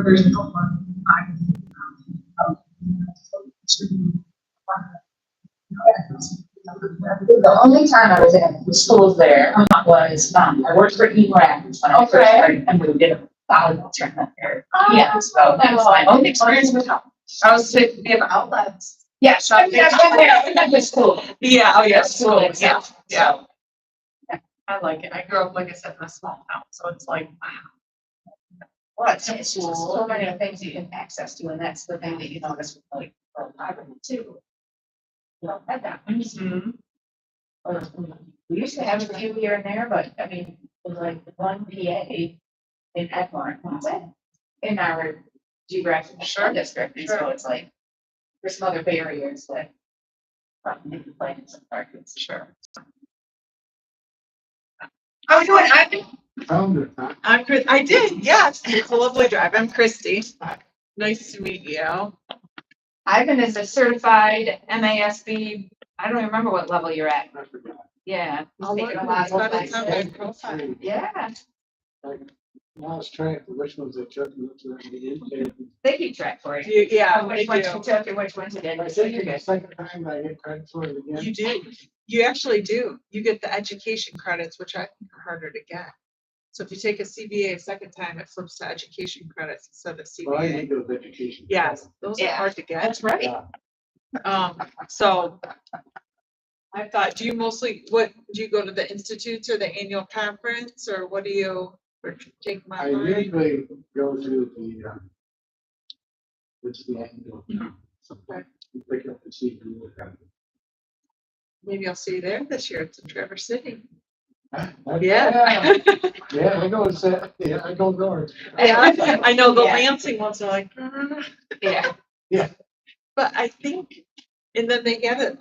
There's no one. The only time I was in the schools there was, I worked for ELAC when I first started, and we did a volleyball tournament there. Yeah, so that was my only experience with health. I was thinking of outlets. Yeah, so I've been there, that was school. Yeah, oh yeah, School, school, yeah, yeah. Yeah. I like it. I grew up, like I said, in a small town, so it's like, wow. Well, it's just so many things you can access to, and that's the thing that you notice with like, library too. You don't have that. Mhm. We used to have a few here and there, but I mean, it was like one PA in Edmore, that's it. In our geographic district, and so it's like, there's some other barriers that probably need to play in some markets. Sure. How are you doing? I'm Chris. I did, yes. It's a lovely drive. I'm Christy. Nice to meet you. Ivan is a certified MASB. I don't remember what level you're at. I forgot. Yeah. he's I'll taken look. a lot It's got of its own classes. profile. Yeah, I lost track of which ones I took and which ones I didn't. they keep track for you. Yeah, Which they ones do. you took and which ones you I didn't. So think you're the good. second time I get credit for it again. You do. You actually do. You get the education credits, which I think are harder to get. So if you take a CBA a second time, it flips to education credits instead of Well, I CBA. need those education. Yes, those are Yeah. hard to get. That's right. Yeah. So I thought, do you mostly, what, do you go to the institutes or the annual conference or what do you, or take my I mind? usually go to the, it's the annual. Okay. You pick up the CD. Maybe I'll see you there this year. It's in Traverse City. Yeah. Yeah, I go, yeah, I go north. Yeah, I know the Yeah. Lansing ones are like, Yeah. but I think, and then they had it,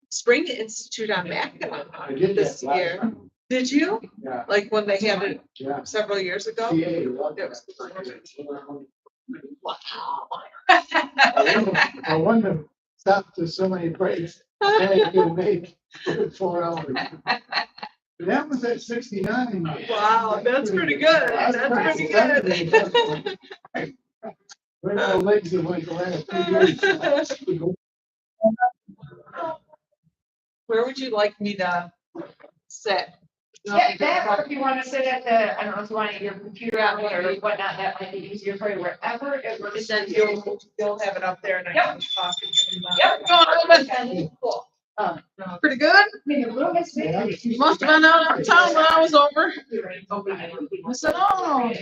Spring Institute on Mackinac I did this that last year. time. Did you? Yeah, Like when they had it yeah. several years ago? CA, what? It was- I wonder, stop to so many breaks, I could make for 4 hours. That was at 69. Wow, that's pretty good. That's pretty good. Right on the legs of like the last 2 years. Where would you like me to sit? Yeah, that, or if you want to sit at the, I don't know if you want your computer out there or whatnot, that might be easier for you, wherever it works. Then you'll have it up there and I Yep. can talk. Yep. Go on, Cool. pretty good. I mean, the room is big. You must have been out of town when I was over. I said, oh.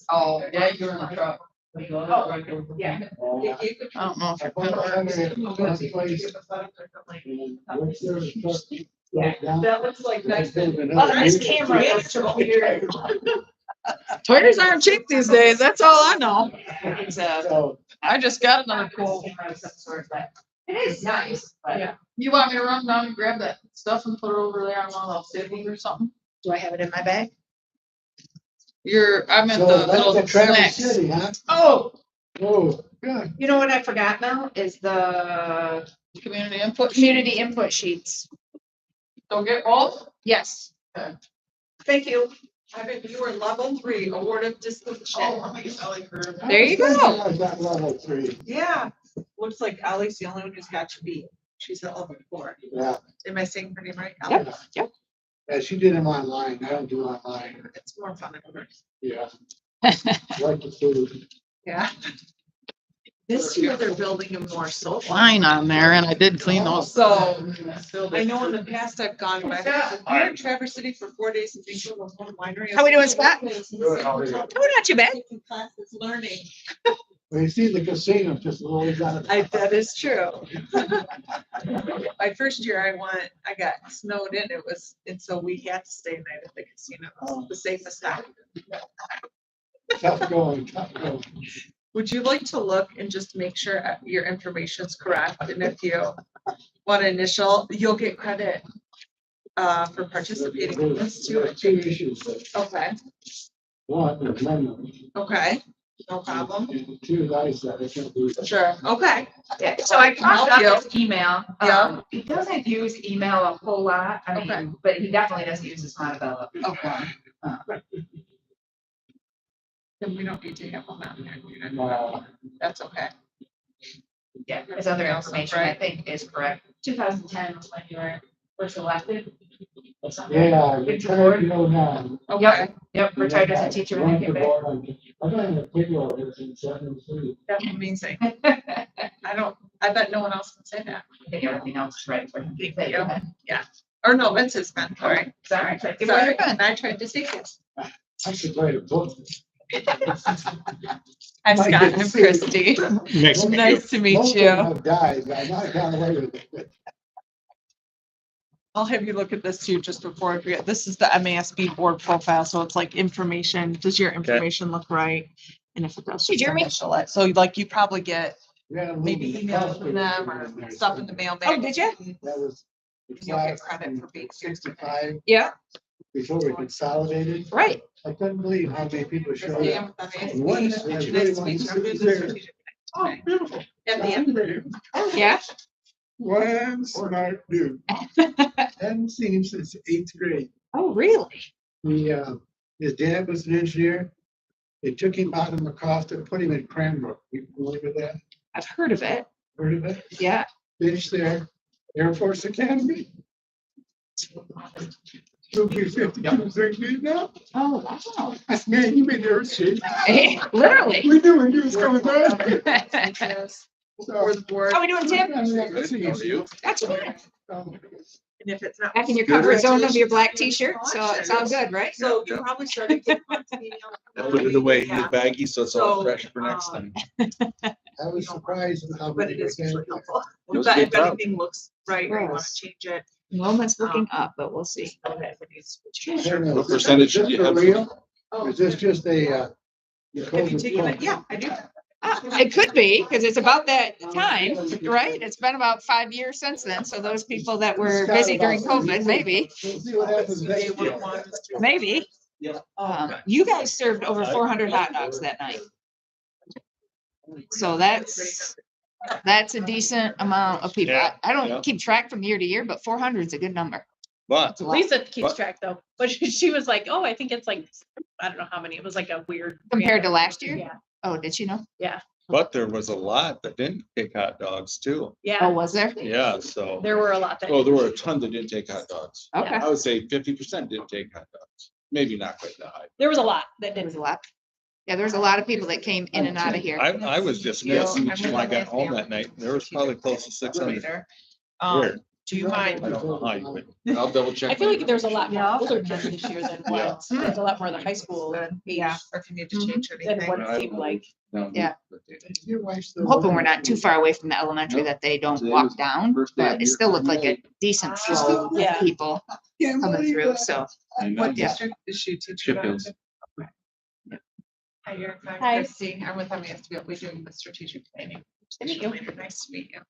Oh, yeah, you're in the truck. Oh, yeah. I don't know if I you're That looks like nice. Oh, nice camera. Tires aren't cheap these days. That's all I know. It's So, I just got another cool. It is nice, but. Yeah. You want me to run down and grab that stuff and put it over there on one of those tables or something? Do I have it in my bag? I meant so the that's little the Traverse snacks. City, huh? Oh, Oh, good. you know what I forgot now is the Community input. community input sheets. Don't get both. Yes. Thank you. I bet you were level 3 award of distinction. There you go. I was at level 3. Yeah. Looks like Ellie's the only one who's got your beat. She's at level 4. Yeah, Am I saying her name right? Yep. Ellie? yeah, she did them online. I don't do online. It's more fun at first. Yeah. Like the food. Yeah. This year they're building a more social line on there and I did clean those. So I know in the past I've gone back. We're in Traverse City for 4 days and been to a whole winery. How we doing, Scott? Good, how are you? Oh, not too bad. Taking classes, learning. Well, you see the casino just always on. That is true. My first year I got snowed in. And so we had to stay the night at the casino. It was the safest stop. Tough going, tough going. Would you like to look and just make sure your information is correct? And if you want to initial, you'll get credit for participating in this too. There are 2 issues. Okay, One, the amendment. okay, no problem. And 2, guys that I can't do that. Sure, okay. Yeah, so I crossed Help you. out his email. Yeah. He doesn't use email a whole lot, I Okay. mean, but he definitely doesn't use his Montabella. Okay. Then we don't need to have one on there. Wow. That's okay. Yeah, his other information, I Right. think, is correct. 2010 was when you were first elected. Yeah, Good retired, board. you know, now. Okay. Yep, retired as a teacher. when Run he the came board on- I've been in a payroll here since 73. Amazing. back. I bet no one else can say that. I think everything else is right for him. Thank you. Or no, Vince has been, sorry. Sorry. Sorry, I tried to say this. I should write a book. I'm My Scott, good I'm to see you. Christy. Nice to meet Most of you. them have died, but I might got away with it. I'll have you look at this too, just before I forget. This is the MASB board profile, so it's like information. Does your information look right? And if it does, Hey, just Jeremy. initial it. So like you probably get Yeah, maybe moving the emails from them house or there. stuff in the mail. Oh, did you? That was. the You'll get class credit in for being here today. 65. Yeah. before we consolidated. Right. I couldn't believe how many people showed Yeah, up. that's nice. And one, I really wanted to sit there. Oh, beautiful. At the end. Yeah. One smart dude. Hadn't seen him since 8th grade. Oh, really? He, his dad was an engineer. They took him out of McCosta and put him in Cranbrook. You familiar with that? I've heard of it. Heard of it? Yeah. Finished there, Air Force Academy. He'll be 52, 60 now. Oh, wow. I said, man, you made the shape. Literally. We knew when you was coming back. Or the board. How we doing, Tim? That's good. And if it's not. Back in your comfort zone of your black t-shirt, so it's all good, right? So you probably started getting on to email. I put it away in the Yeah. baggie, so it's all So, fresh for next time. I was surprised at how But many it is were usually there. helpful. It was But a if good job. anything looks right, or you wanna Yes. change it. Moment's looking up, but we'll see. I don't know, What is this- percentage is this do you for have? real? Or is this just a, Have you taken it? Yeah, I do. It could be, because it's about that time, right? It's been about 5 years since then. So those people that were busy during COVID, maybe, We'll see what happens They next want year. one, just to- maybe. You guys served over 400 hot dogs that night. So that's a decent amount of people. Yeah, I yeah. don't keep track from year to year, but 400 is a good number. But It's a lot. Lisa keeps What? track though, but she was like, oh, I think it's like, I don't know how many. It was like a weird. Compared to last year? Yeah, Oh, did you know? there was a lot that didn't take hot dogs too. Oh, yeah, was there? Yeah, so, there were a lot that. well, there were a ton that didn't take hot dogs. Okay. I would say 50% didn't take hot dogs. Maybe not quite that high. There was a lot that There was didn't. a lot. Yeah, there was a lot of people that came in and out of here. I was dismissed when I got home that night. There was probably close to 600 Later. here. Do you mind? I don't know how you would. I'll double check. I feel like there's a lot Yeah. more older kids this year than Yeah. what, there's a lot more of the high school Yeah, or if you need to change than anything. what it seemed like. Yeah. Your wife's still I'm hoping we're working. not too far away from the elementary that they don't walk down, but it still looked like a decent flow of Yeah. people Yeah, coming through, so. What Yeah. district is she teaching? Sheffield's. Hi, you're fine. Hi. Christy, I'm with MASB, we're doing the strategic planning. Thank you. Nice to meet you.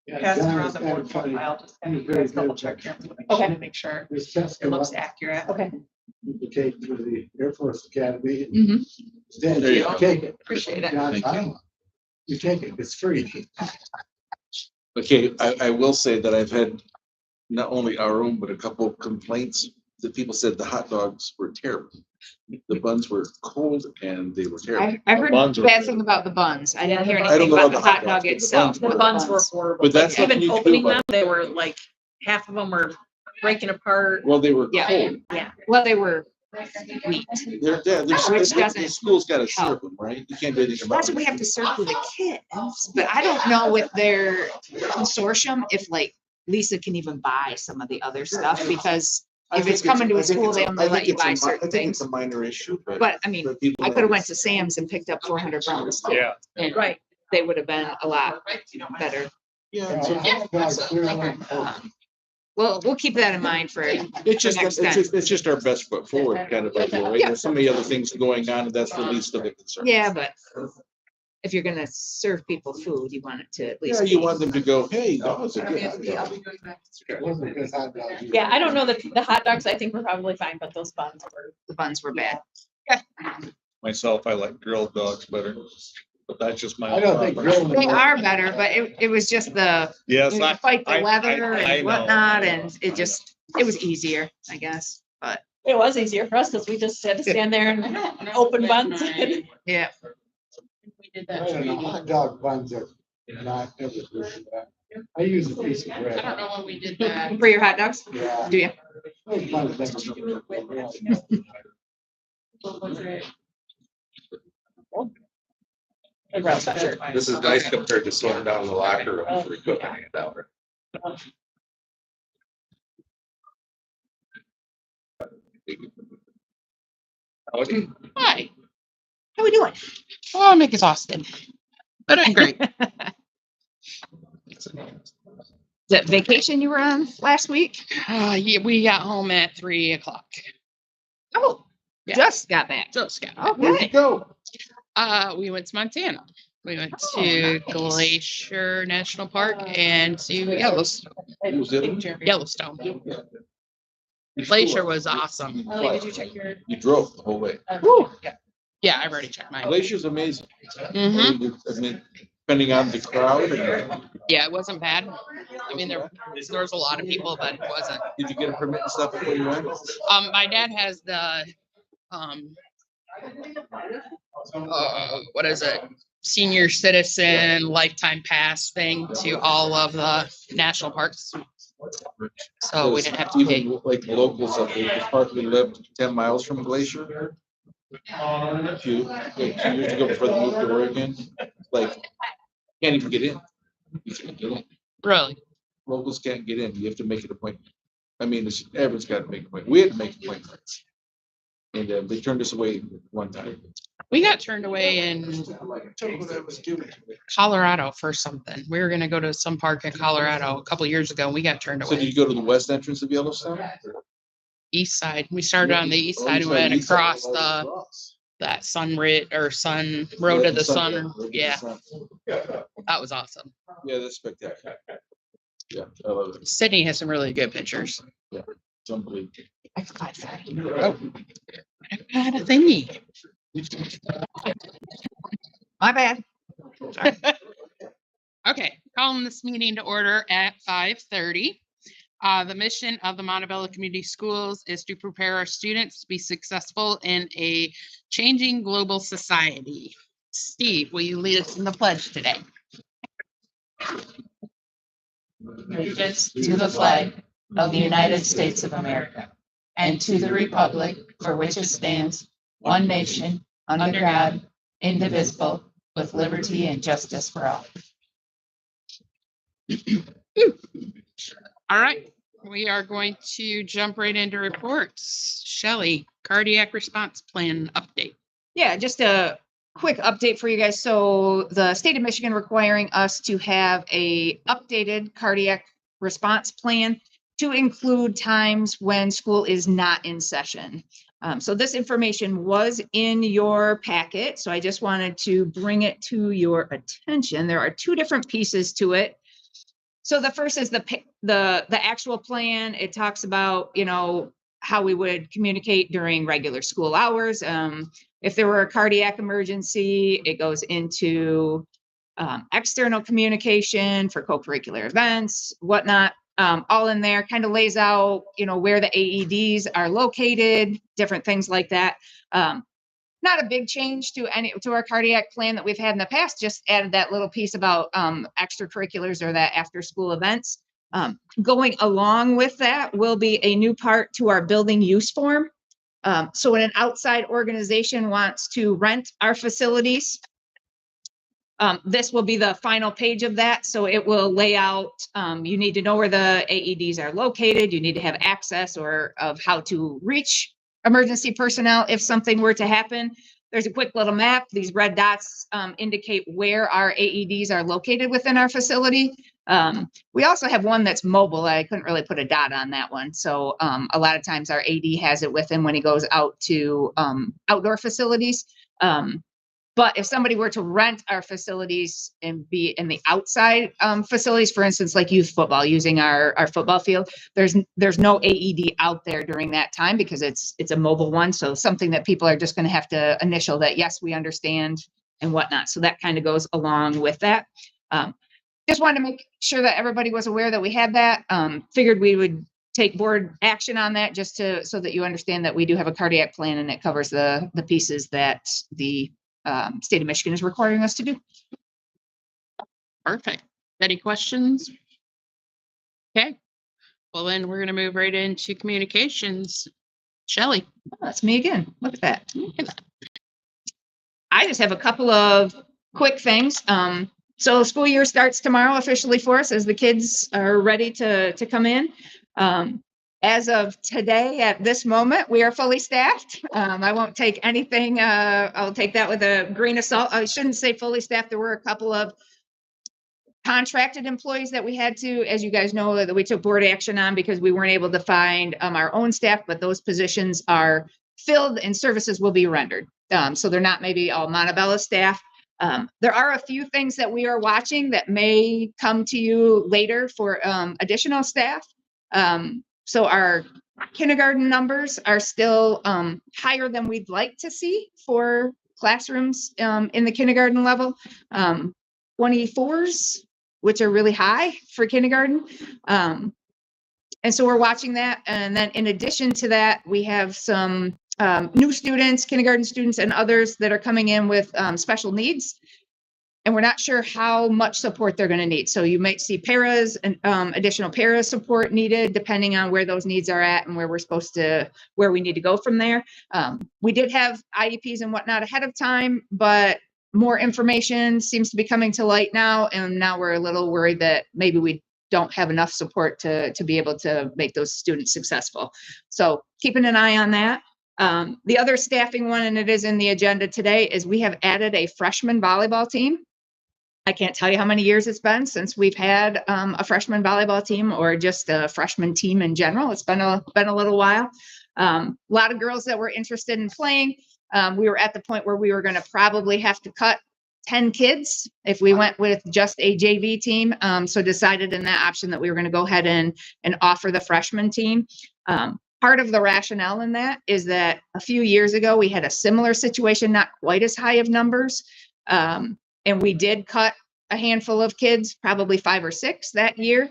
Yeah, Pass John around was the kind board of funny. profile, just He was kind very of double good. check your information Okay. to make sure This test it came looks up, accurate. Okay. you take to the Air Force Academy. and Mhm. Then There you you go. take it. Appreciate it. John, Thank I you. don't- You take it, it's free. Okay, I will say that I've had not only our own, but a couple of complaints that people said the hot dogs were terrible. The buns were cold and they were terrible. I heard buns were bad good. thing about the buns. I Yeah, didn't hear the buns- I anything don't know about the about the hot hot dog dogs, but the itself. buns The but buns were horrible. But that's Like, nothing even you can do opening about them, they were like, half of them were breaking apart. Well, they were Yeah. cold. Well, they were wheat. They're Which the doesn't school's got to help. serve them, right? You can't do anything about That's what we have to serve for the kids, but I don't know with their consortium, if like Lisa can even buy some of the other stuff, because if it's coming to a school, they only let you buy certain I think things. it's a minor issue, but. But I mean, people I could have have- went to Sam's and picked up 400 buns. too, Yeah. And Right. they would have been a lot better. Yeah, so Well, we'll keep that in mind for, it's just, next it's just our best foot forward kind of idea, right? There's so many other things going on and that's the least of the concern. yeah, but if you're gonna serve people food, you want it to at Yeah, least. you be- want them to go, hey, that was a good. MASB, I'll be going back to It wasn't a good hot dog. Yeah, I don't know that the hot dogs, I think were probably fine, but those buns were. The buns were bad. Myself, I like grilled dogs better, but that's just my. I don't think preference. grilling. They are better, but it was just the, Yes, you know, I, fight the I weather know. and whatnot, and it was easier, I guess, but It was easier for us because we just had to stand there and open buns. yeah. We did I that. don't know, hot dog buns are not ever good. I use a piece of bread. know when we did that. For your hot dogs, Yeah. do you? Those buns never good. This is nice compared to slowing down the locker room for equipment and hour. Hi. How we doing? Oh, I'm exhausted. But I'm great. Is that vacation you were on last week? Yeah, we got home at 3:00. Oh, Yeah. just got back. Just got. Where'd Okay. you go? We went to Montana. We went to Glacier National Park and to Yellowstone. Who's it? Yellowstone. Glacier was awesome. Ellie, did you check your? You drove the whole way. Yeah, I've already checked mine. Glacier's amazing. Hmm. I mean, depending on the crowd. And, Yeah, it wasn't bad. I mean, there was a lot of people, but it wasn't. did you get a permit and stuff before you went? My dad has the, what is it? Senior citizen lifetime pass thing to all of the national parks. So we didn't have to pay. Even like locals up there, the park we lived 10 miles from Glacier. A few years ago before they moved to Oregon, like, can't even get in. You can't get in. Really? Locals can't get in. You have to make an appointment. I mean, everyone's got to make an appointment. We had to make appointments. And they turned us away one time. We got turned away in Colorado for something. We were gonna go to some park in Colorado a couple years ago and we got turned So did away. you go to the west entrance of Yellowstone? East side. We started on the east side and went across that sun road to the sun. Yeah, that was awesome. Yeah, that's spectacular. Yeah, I love it. Sydney has some really good pictures. It's unbelievable. Oh, I got a thingy. My bad. Okay, calling this meeting to order at 5:30. The mission of the Montabella Community Schools is to prepare our students to be successful in a changing global society. Steve, will you lead us in the pledge today? Allegiance to the flag of the United States of America and to the republic for which it stands, one nation, under God, indivisible, with liberty and justice for all. All right, we are going to jump right into reports. Shelley, cardiac response plan update. Yeah, just a quick update for you guys. So the state of Michigan requiring us to have a updated cardiac response plan to include times when school is not in session. So this information was in your packet, so I just wanted to bring it to your attention. There are two different pieces to it. So the first is the actual plan. It talks about, how we would communicate during regular school hours. If there were a cardiac emergency, it goes into external communication for co-curricular events, whatnot. All in there, kind of lays out, where the AEDs are located, different things like that. Not a big change to our cardiac plan that we've had in the past, just added that little piece about extracurriculars or that after school events. Going along with that will be a new part to our building use form. So when an outside organization wants to rent our facilities, this will be the final page of that. So it will lay out, you need to know where the AEDs are located. You need to have access or of how to reach emergency personnel if something were to happen. There's a quick little map. These red dots indicate where our AEDs are located within our facility. We also have one that's mobile. I couldn't really put a dot on that one. So a lot of times our AD has it with him when he goes out to outdoor facilities. But if somebody were to rent our facilities and be in the outside facilities, for instance, like youth football, using our football field, there's no AED out there during that time because it's a mobile one. So something that people are just going to have to initial that, yes, we understand and whatnot. So that kind of goes along with that. Just wanted to make sure that everybody was aware that we had that. Figured we would take board action on that just so that you understand that we do have a cardiac plan and it covers the pieces that the state of Michigan is requiring us to do. Perfect. Any questions? Okay. Well, then we're going to move right into communications. Shelley. Oh, that's me again. Look at that. I just have a couple of quick things. So school year starts tomorrow officially for us as the kids are ready to come in. As of today, at this moment, we are fully staffed. I won't take anything. I'll take that with a grain of salt. I shouldn't say fully staffed. There were a couple of contracted employees that we had to, as you guys know, that we took board action on because we weren't able to find our own staff, but those positions are filled and services will be rendered. So they're not maybe all Montabella staff. There are a few things that we are watching that may come to you later for additional staff. So our Kindergarten numbers are still higher than we'd like to see for classrooms in the kindergarten level. 24s, which are really high for kindergarten. And so we're watching that. And then in addition to that, we have some new students, kindergarten students and others that are coming in with special needs. And we're not sure how much support they're going to need. So you might see paras and additional para support needed, depending on where those needs are at and where we need to go from there. We did have IEPs and whatnot ahead of time, but more information seems to be coming to light now. And now we're a little worried that maybe we don't have enough support to be able to make those students successful. So keeping an eye on that. The other staffing one, and it is in the agenda today, is we have added a freshman volleyball team. I can't tell you how many years it's been since we've had a freshman volleyball team or just a freshman team in general. It's been a little while. A lot of girls that were interested in playing. We were at the point where we were going to probably have to cut 10 kids if we went with just a JV team. So decided in that option that we were going to go ahead and offer the freshman team. Part of the rationale in that is that a few years ago, we had a similar situation, not quite as high of numbers. And we did cut a handful of kids, probably 5 or 6 that year.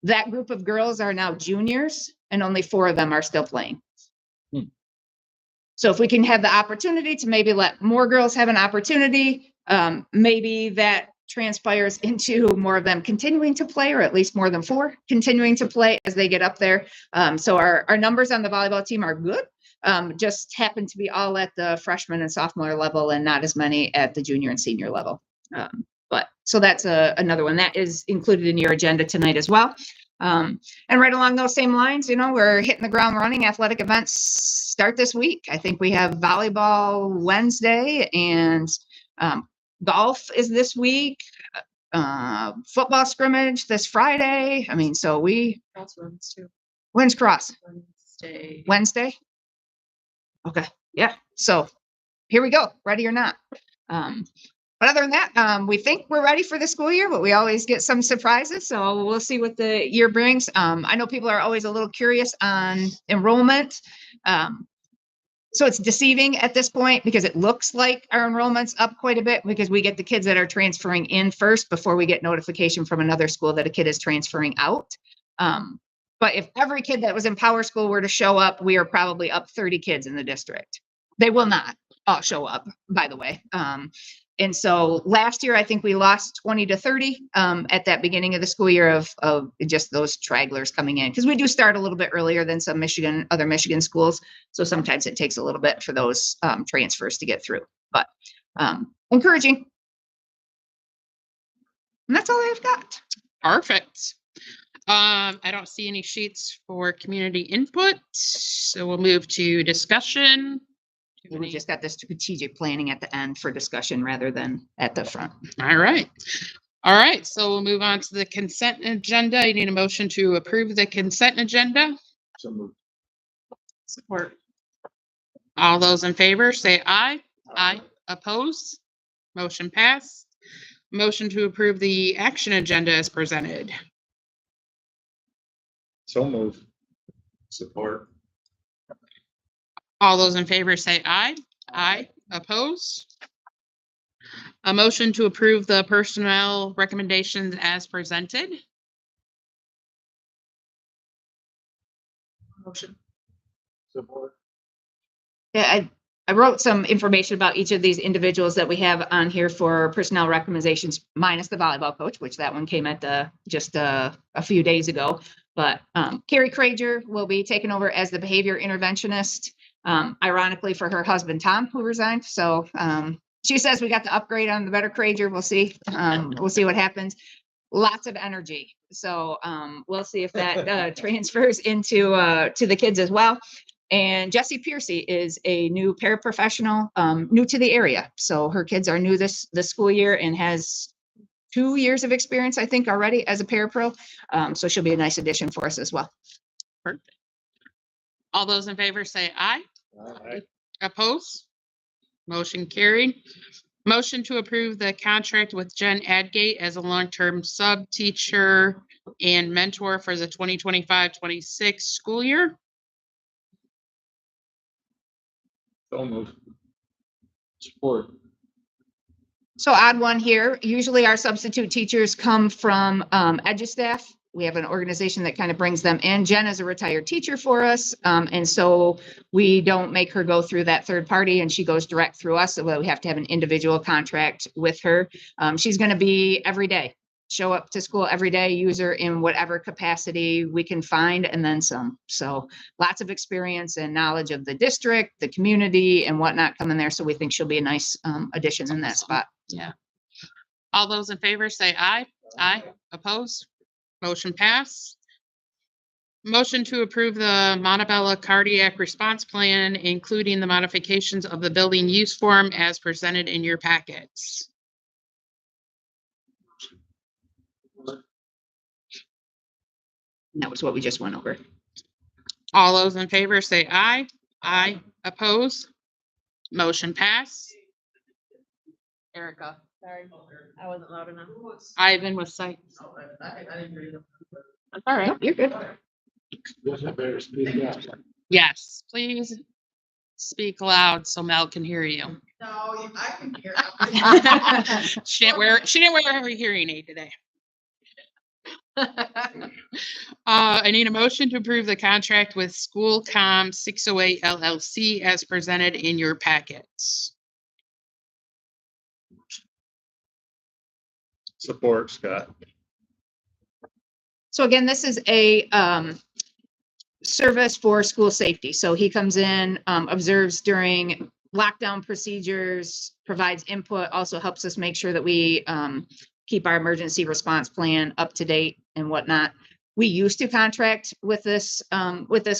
That group of girls are now juniors and only 4 of them are still playing. So if we can have the opportunity to maybe let more girls have an opportunity, maybe that transpires into more of them continuing to play, or at least more than 4 continuing to play as they get up there. So our numbers on the volleyball team are good. Just happen to be all at the freshman and sophomore level and not as many at the junior and senior level. But so that's another one that is included in your agenda tonight as well. And right along those same lines, we're hitting the ground running. Athletic events start this week. I think we have volleyball Wednesday and golf is this week. Football scrimmage this Friday. I mean, so when's cross? Wednesday. Okay. Yeah. So here we go. Ready or not. But other than that, we think we're ready for the school year, but we always get some surprises. So we'll see what the year brings. I know people are always a little curious on enrollment. So it's deceiving at this point because it looks like our enrollment's up quite a bit because we get the kids that are transferring in first before we get notification from another school that a kid is transferring out. But if every kid that was in Power School were to show up, we are probably up 30 kids in the district. They will not all show up, by the way. And so last year, I think we lost 20 to 30 at that beginning of the school year of just those stragglers coming in. Because we do start a little bit earlier than some other Michigan schools. So sometimes it takes a little bit for those transfers to get through. But encouraging. And that's all I've got. Perfect. I don't see any sheets for community input, so we'll move to discussion. We just got the strategic planning at the end for discussion rather than at the front. All right. All right, so we'll move on to the consent agenda. I need a motion to approve the consent agenda. So moved. Support. All those in favor, say aye. Aye. Oppose? Motion passed. Motion to approve the action agenda as presented. So move. Support. All those in favor say aye. Aye. Oppose? A motion to approve the personnel recommendations as presented. Motion. Support. Yeah, I wrote some information about each of these individuals that we have on here for personnel recommendations, minus the volleyball coach, which that one came at just a few days ago. But Carrie Krager will be taken over as the behavior interventionist. Ironically for her husband, Tom, who resigned. So she says we got the upgrade on the better Krager. We'll see. We'll see what happens. Lots of energy. So we'll see if that transfers into to the kids as well. And Jessie Piercy is a new paraprofessional, new to the area. So her kids are new this school year and has 2 years of experience, I think, already as a parapro. So she'll be a nice addition for us as well. Perfect. All those in favor say aye. Aye. Oppose? Motion carried. Motion to approve the contract with Jen Adgate as a long-term sub teacher and mentor for the 2025-26 school year. So move. Support. So odd one here. Usually our substitute teachers come from EduStaff. We have an organization that kind of brings them in. Jen is a retired teacher for us. And so we don't make her go through that third party and she goes direct through us. So we have to have an individual contract with her. She's going to be every day, show up to school every day, use her in whatever capacity we can find and then some. So lots of experience and knowledge of the district, the community and whatnot coming there. So we think she'll be a nice addition in that spot. Yeah. All those in favor say aye. Aye. Opposed? Motion pass. Motion to approve the Montabella Cardiac Response Plan, including the modifications of the building use form as presented in your packets. And that was what we just went over. All those in favor say aye. Aye. Opposed? Motion pass. Erica. Sorry, I wasn't loud enough. Ivan was sight. All right, you're good. Better speak up. Yes, please speak loud so Mel can hear you. No, I can hear. She didn't wear her hearing aid today. I need a motion to approve the contract with Schoolcom 608 LLC as presented in your packets. Support, Scott. So again, this is a service for school safety. So he comes in, observes during lockdown procedures, provides input, also helps us make sure that we keep our emergency response plan up to date and whatnot. We used to contract with this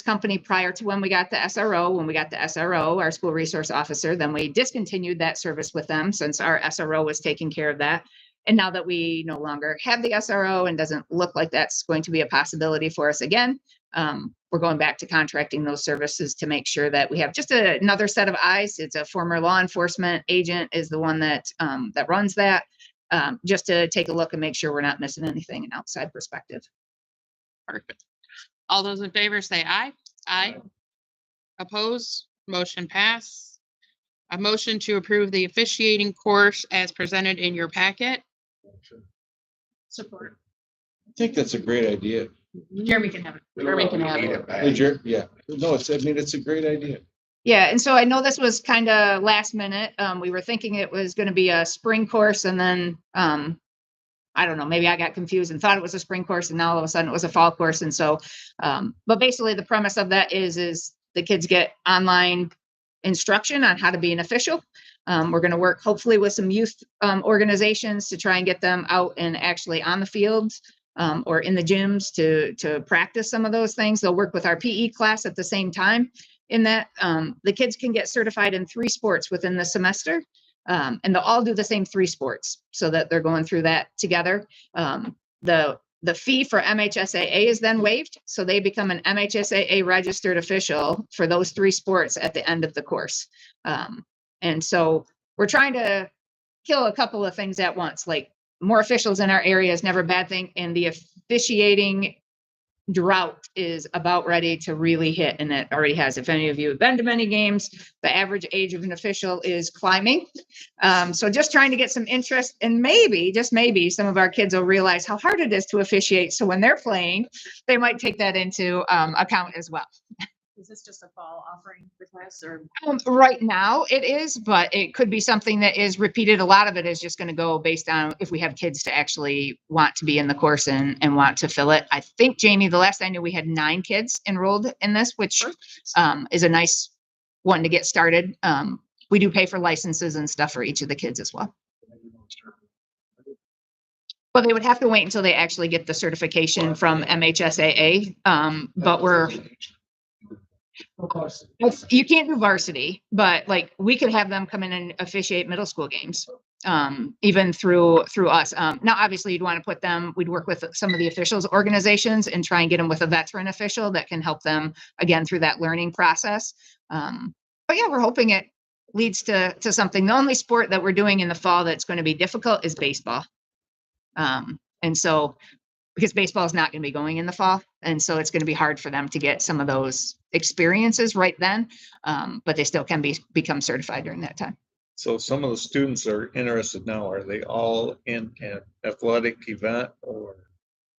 company prior to when we got the SRO. When we got the SRO, our school resource officer, then we discontinued that service with them since our SRO was taking care of that. And now that we no longer have the SRO and doesn't look like that's going to be a possibility for us again, we're going back to contracting those services to make sure that we have just another set of eyes. It's a former law enforcement agent is the one that that runs that, just to take a look and make sure we're not missing anything an outside perspective. Perfect. All those in favor say aye. Aye. Opposed? Motion pass. A motion to approve the officiating course as presented in your packet. Support. I think that's a great idea. Jeremy can have it. Jeremy can have it. Yeah, no, it's a great idea. Yeah, and so I know this was kind of last minute. We were thinking it was going to be a spring course and then I don't know, maybe I got confused and thought it was a spring course and now all of a sudden it was a fall course. And so, but basically the premise of that is the kids get online instruction on how to be an official. We're going to work hopefully with some youth organizations to try and get them out and actually on the fields or in the gyms to practice some of those things. They'll work with our PE class at the same time in that the kids can get certified in 3 sports within the semester. And they'll all do the same 3 sports so that they're going through that together. The fee for MHSAA is then waived. So they become an MHSAA registered official for those 3 sports at the end of the course. And so we're trying to kill a couple of things at once, like more officials in our area is never a bad thing. And the officiating drought is about ready to really hit, and it already has. If any of you have been to many games, the average age of an official is climbing. So just trying to get some interest, and maybe, just maybe, some of our kids will realize how hard it is to officiate. So when they're playing, they might take that into account as well. Is this just a fall offering request or? Right now it is, but it could be something that is repeated. A lot of it is just going to go based on if we have kids to actually want to be in the course and want to fill it. I think, Jamie, the last I knew we had 9 kids enrolled in this, which is a nice one to get started. We do pay for licenses and stuff for each of the kids as well. But they would have to wait until they actually get the certification from MHSAA. But you can't do varsity, but like we could have them come in and officiate middle school games, even through us. Now, obviously you'd want to put them, we'd work with some of the officials organizations and try and get them with a veteran official that can help them again through that learning process. But yeah, we're hoping it leads to something. The only sport that we're doing in the fall that's going to be difficult is baseball. And so because baseball is not going to be going in the fall. And so it's going to be hard for them to get some of those experiences right then. But they still can become certified during that time. So some of the students that are interested now, are they all in an athletic event or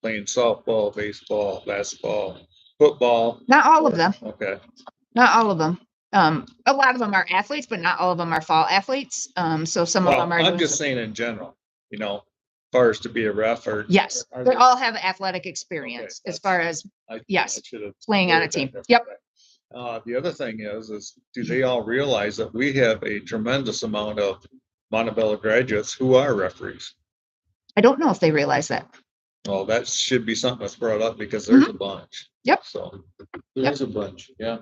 playing softball, baseball, basketball, football? Not all of them. Okay. Not all of them. A lot of them are athletes, but not all of them are fall athletes. So some of Well, them are. I'm doing just saying in general, you know, as far as to be a ref or. Yes, are they they- all have athletic experience Okay, as far as I yes, should have playing on a worded that team. different. Yep. The other thing is do they all realize that we have a tremendous amount of Montabella graduates who are referees? I don't know if they realize that. Well, that should be something that's brought up because there's a bunch. Yep. So, There's a bunch, yeah.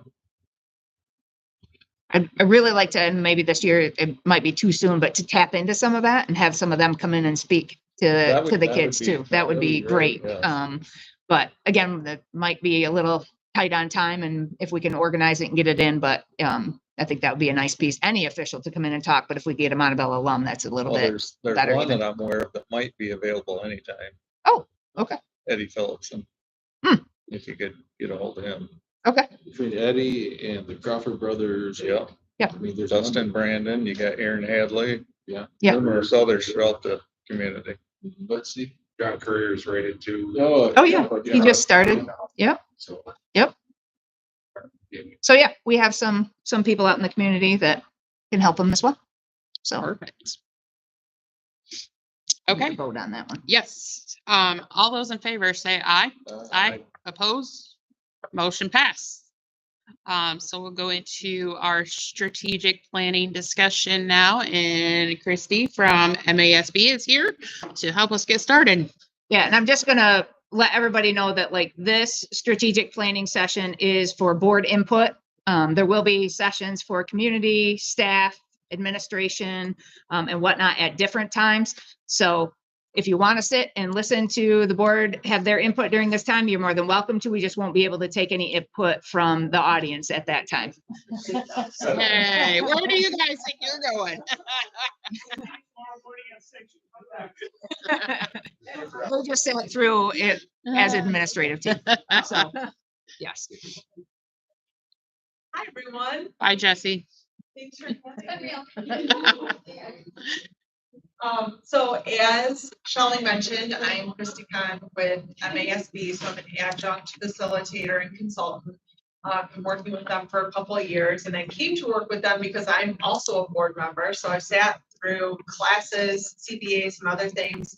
I really like to, and maybe this year it might be too soon, but to tap into some of that and have some of them come in and speak That to would- the that kids would be- too. That would be great. yes. But again, that might be a little tight on time and if we can organize it and get it in, but I think that would be a nice piece. Any official to come in and talk, but if we get a Montabella alum, that's a little Well, bit. there's better one even. that I'm aware of that might be available anytime. Oh, okay. Eddie Phillipson. Hmm. If you could get a hold of him. Okay. Between Eddie and the Crawford brothers. Yeah. Yep. I mean, there's. Dustin Brandon, you got Aaron Hadley. Yeah. Yeah. Numerous others throughout the community. Let's see. John Courier's rated too. Oh, yeah. He just started. Yep. So. Yep. So yeah, we have some people out in the community that can help them as well. So Perfect. we can Okay, vote on that one. yes. All those in favor say aye. Aye. Opposed? Motion passed. So we'll go into our strategic planning discussion now, and Christy from MASB is here to help us get started. Yeah, and I'm just gonna let everybody know that like this strategic planning session is for board input. There will be sessions for community, staff, administration, and whatnot at different times. So if you want to sit and listen to the board have their input during this time, you're more than welcome to. We just won't be able to take any input from the audience at that time. Hey, where do you guys think you're going? We'll just sit through it as administrative team. So, yes. Hi, everyone. Bye, Jesse. Thanks for so as Shelley mentioned, I'm Christy Kahn with MASB, so I'm an adjunct facilitator and consultant. Been working with them for a couple of years, and I came to work with them because I'm also a board member. So I sat through classes, CBAs, and other things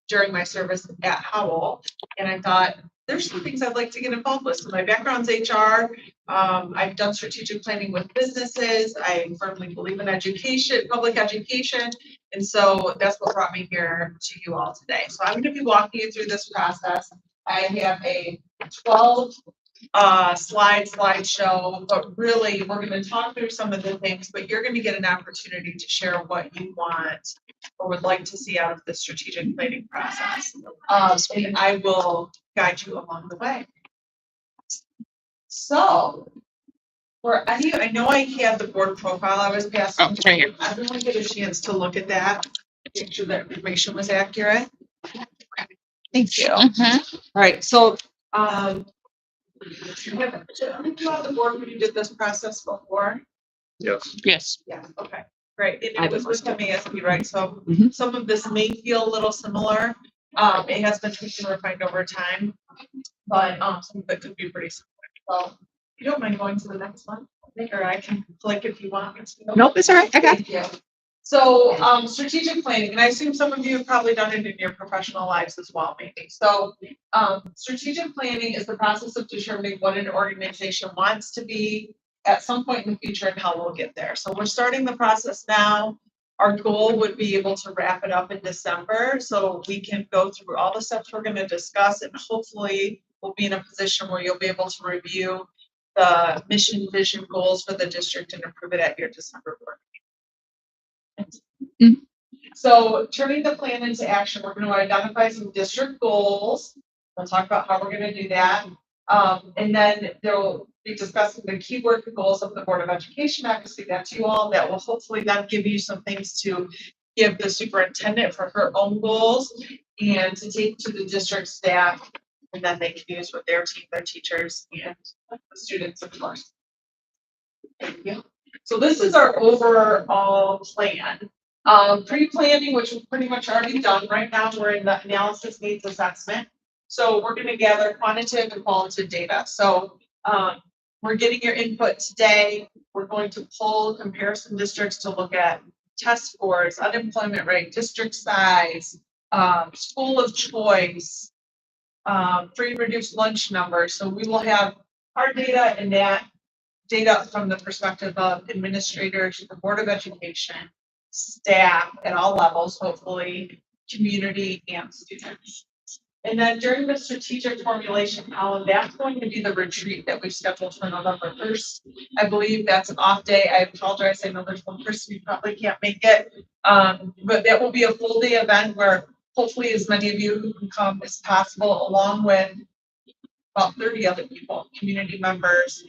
during my service at Howell, and I thought there's some things I'd like to get involved with. So my background's HR. I've done strategic planning with businesses. I firmly believe in education, public education. And so that's what brought me here to you all today. So I'm going to be walking you through this process. I have a 12 slideshow, but really we're going to talk through some of the things, but you're going to get an opportunity to share what you want or would like to see out of the strategic planning process. And I will guide you along the way. So for any, I know I had the board profile I was passing. Oh, it's right here. Everyone get a chance to look at that, make sure that information was accurate. Thank you. All right, so, have you on the board when you did this process before? Yes. Yes. Yeah, okay, great. And I it was was with MASB, right? So Mhm. some of this may feel a little similar. It has been tweaked and refined over time, but some of it could be pretty similar. So if you don't mind going to the next one, or I can click if you want. Nope, it's all right. I got it. Thank you. So, strategic planning, and I assume some of you have probably done it in your professional lives as well, maybe. So, strategic planning is the process of determining what an organization wants to be at some point in the future and how we'll get there. So we're starting the process now. Our goal would be able to wrap it up in December so we can go through all the steps we're going to discuss, and hopefully we'll be in a position where you'll be able to review the mission, vision, goals for the district and approve it at your December board meeting. So turning the plan into action, we're going to identify some district goals. We'll talk about how we're going to do that. And then there'll be discussing the key work goals of the Board of Education. Obviously, that's you all. That will hopefully then give you some things to give the superintendent for her own goals. and to take to the district staff, and then they can use with their team, their teachers, and the students, of course. Thank you. So this is our overall plan. Pre-planning, which we've pretty much already done. Right now, we're in the analysis needs assessment. So we're going to gather quantitative and qualitative data. So we're getting your input today. We're going to pull comparison districts to look at test scores, unemployment rate, district size, school of choice, free and reduced lunch numbers. So we will have our data and that data from the perspective of administrators, the Board of Education, staff at all levels, hopefully community and students. And then during the strategic formulation column, that's going to be the retreat that we've scheduled for November 1st. I believe that's an off day. I apologize. I know there's one person who probably can't make it. But that will be a full day event where hopefully as many of you who can come as possible, along with about 30 other people, community members,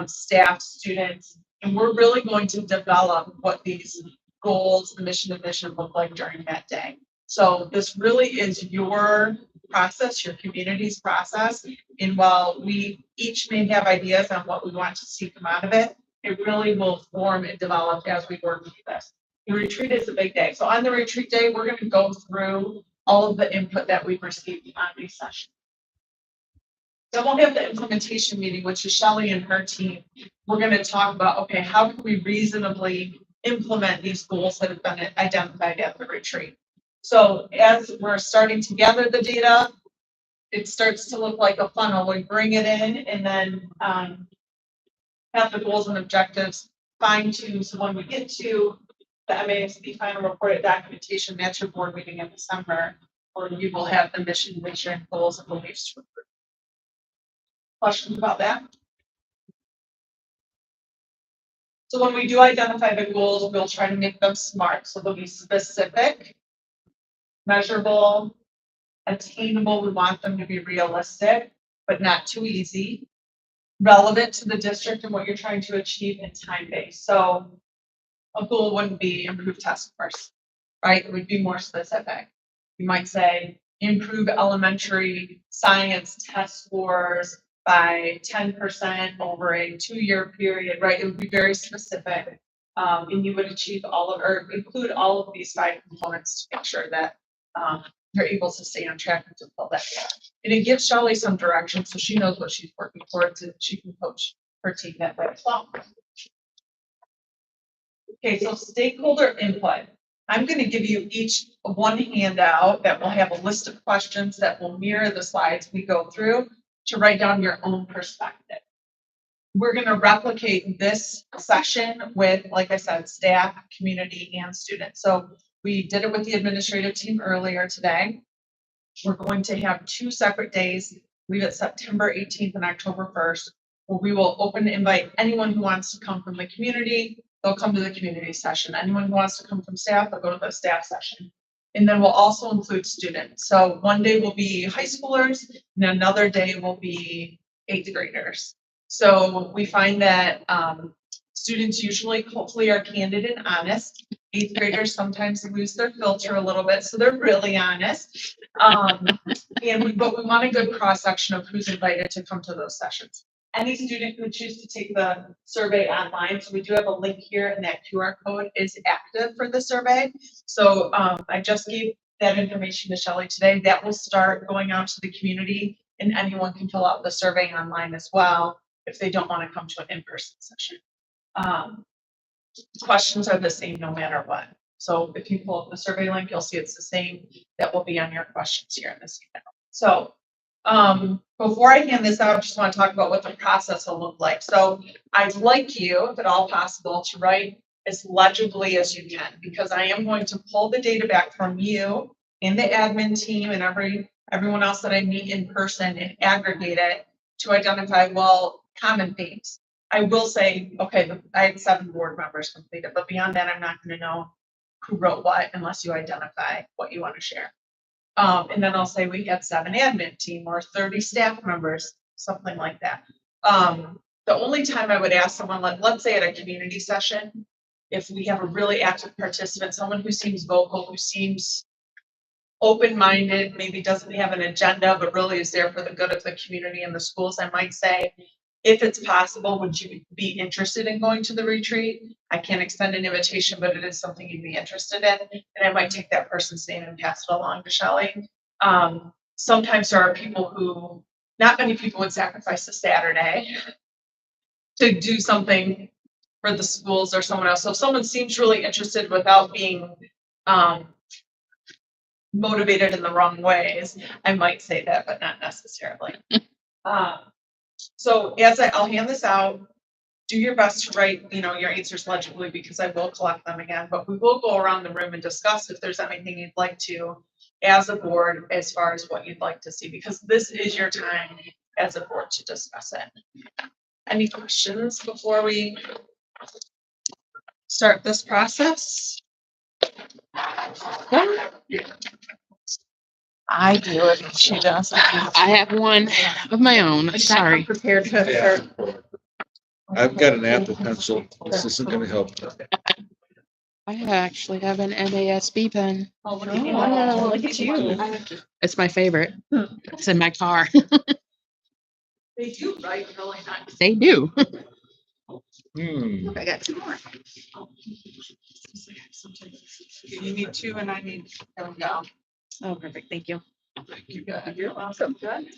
staff, students. And we're really going to develop what these goals, the mission and vision look like during that day. So this really is your process, your community's process. And while we each may have ideas on what we want to see come out of it, it really will form and develop as we work through this. The retreat is a big day. So on the retreat day, we're going to go through all of the input that we've received on these sessions. Then we'll have the implementation meeting, which is Shelley and her team. We're going to talk about, okay, how can we reasonably implement these goals that have been identified at the retreat? So as we're starting to gather the data, it starts to look like a funnel. We bring it in and then have the goals and objectives fine-tuned. So when we get to the MASC final report documentation, that's your board meeting in December, where you will have the mission, vision, goals, and beliefs to approve. Questions about that? So when we do identify the goals, we'll try to make them SMART. So they'll be specific, measurable, attainable. We want them to be realistic, but not too easy. Relevant to the district and what you're trying to achieve, and time-based. So a goal wouldn't be improve test scores, right? It would be more specific. You might say improve elementary science test scores by 10% over a 2-year period, right? It would be very specific. And you would achieve all of, or include all of these 5 components to make sure that you're able to stay on track and to fill that gap. And it gives Shelley some direction so she knows what she's working towards and she can coach her team that way as well. Okay, so stakeholder input. I'm going to give you each one handout that will have a list of questions that will mirror the slides we go through to write down your own perspective. We're going to replicate this session with, like I said, staff, community, and students. So we did it with the administrative team earlier today. We're going to have 2 separate days. We have September 18th and October 1st, where we will open to invite anyone who wants to come from the community. They'll come to the community session. Anyone who wants to come from staff, they'll go to the staff session. And then we'll also include students. So one day will be high schoolers and another day will be 8th graders. So we find that students usually, hopefully, are candid and honest. 8th graders sometimes lose their filter a little bit, so they're really honest. But we want a good cross-section of who's invited to come to those sessions. Any student who chooses to take the survey online, so we do have a link here, and that QR code is active for the survey. So I just gave that information to Shelley today. That will start going out to the community, and anyone can fill out the survey online as well if they don't want to come to an in-person session. Questions are the same no matter what. So if you pull up the survey link, you'll see it's the same that will be on your questions here in this email. So before I hand this out, I just want to talk about what the process will look like. So I'd like you, if at all possible, to write as legibly as you can, because I am going to pull the data back from you and the admin team and everyone else that I meet in person and aggregate it to identify, well, common themes. I will say, okay, I had 7 board members complete it, but beyond that, I'm not going to know who wrote what unless you identify what you want to share. And then I'll say we had 7 admin team or 30 staff members, something like that. The only time I would ask someone, like, let's say at a community session, if we have a really active participant, someone who seems vocal, who seems open-minded, maybe doesn't have an agenda, but really is there for the good of the community and the schools, I might say, if it's possible, would you be interested in going to the retreat? I can't extend an invitation, but it is something you'd be interested in, and I might take that person's name and pass it along to Shelley. Sometimes there are people who, not many people would sacrifice a Saturday to do something for the schools or someone else. So if someone seems really interested without being motivated in the wrong ways, I might say that, but not necessarily. So I'll hand this out, do your best to write, your answers legibly, because I will collect them again, but we will go around the room and discuss if there's anything you'd like to, as a board, as far as what you'd like to see, because this is your time as a board to discuss it. Any questions before we start this process? I do it. She does. I have one of my own. Sorry. Prepared to. I've got an Apple Pencil. This isn't gonna help. I actually have an MASB pen. Oh, Look at you. It's my favorite. It's in my car. They do write really nice. They do. I got two more. You need two and I need, there we go. Oh, perfect. Thank you. You're welcome. Good.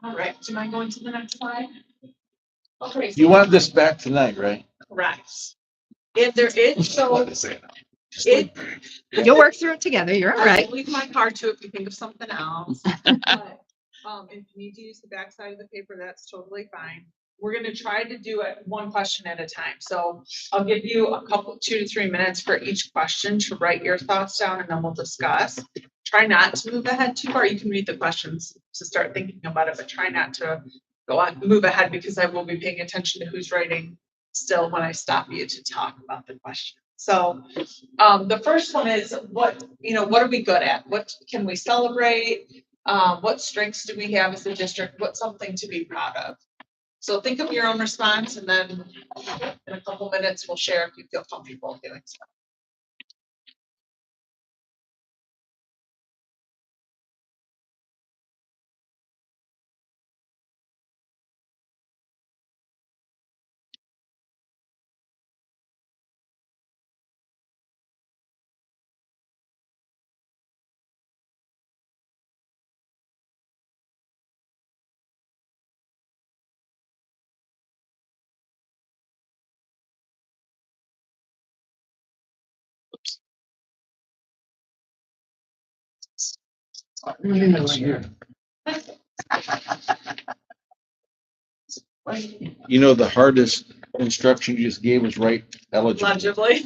All right, do you mind going to the next slide? Okay. You want this back tonight, right? Correct. If there is, so it. You'll work through it together. You're all right. I'll leave my card too if you think of something else. But, if you need to use the backside of the paper, that's totally fine. We're gonna try to do it one question at a time. So I'll give you a couple, 2 to 3 minutes for each question to write your thoughts down, and then we'll discuss. Try not to move ahead too far. You can read the questions to start thinking about it, but try not to go on, move ahead, because I will be paying attention to who's writing still when I stop you to talk about the question. So the first one is what are we good at? What can we celebrate? What strengths do we have as a district? What's something to be proud of? So think of your own response, and then in a couple minutes, we'll share if you feel comfortable doing so. You know, the hardest instruction you just gave was write eligibly.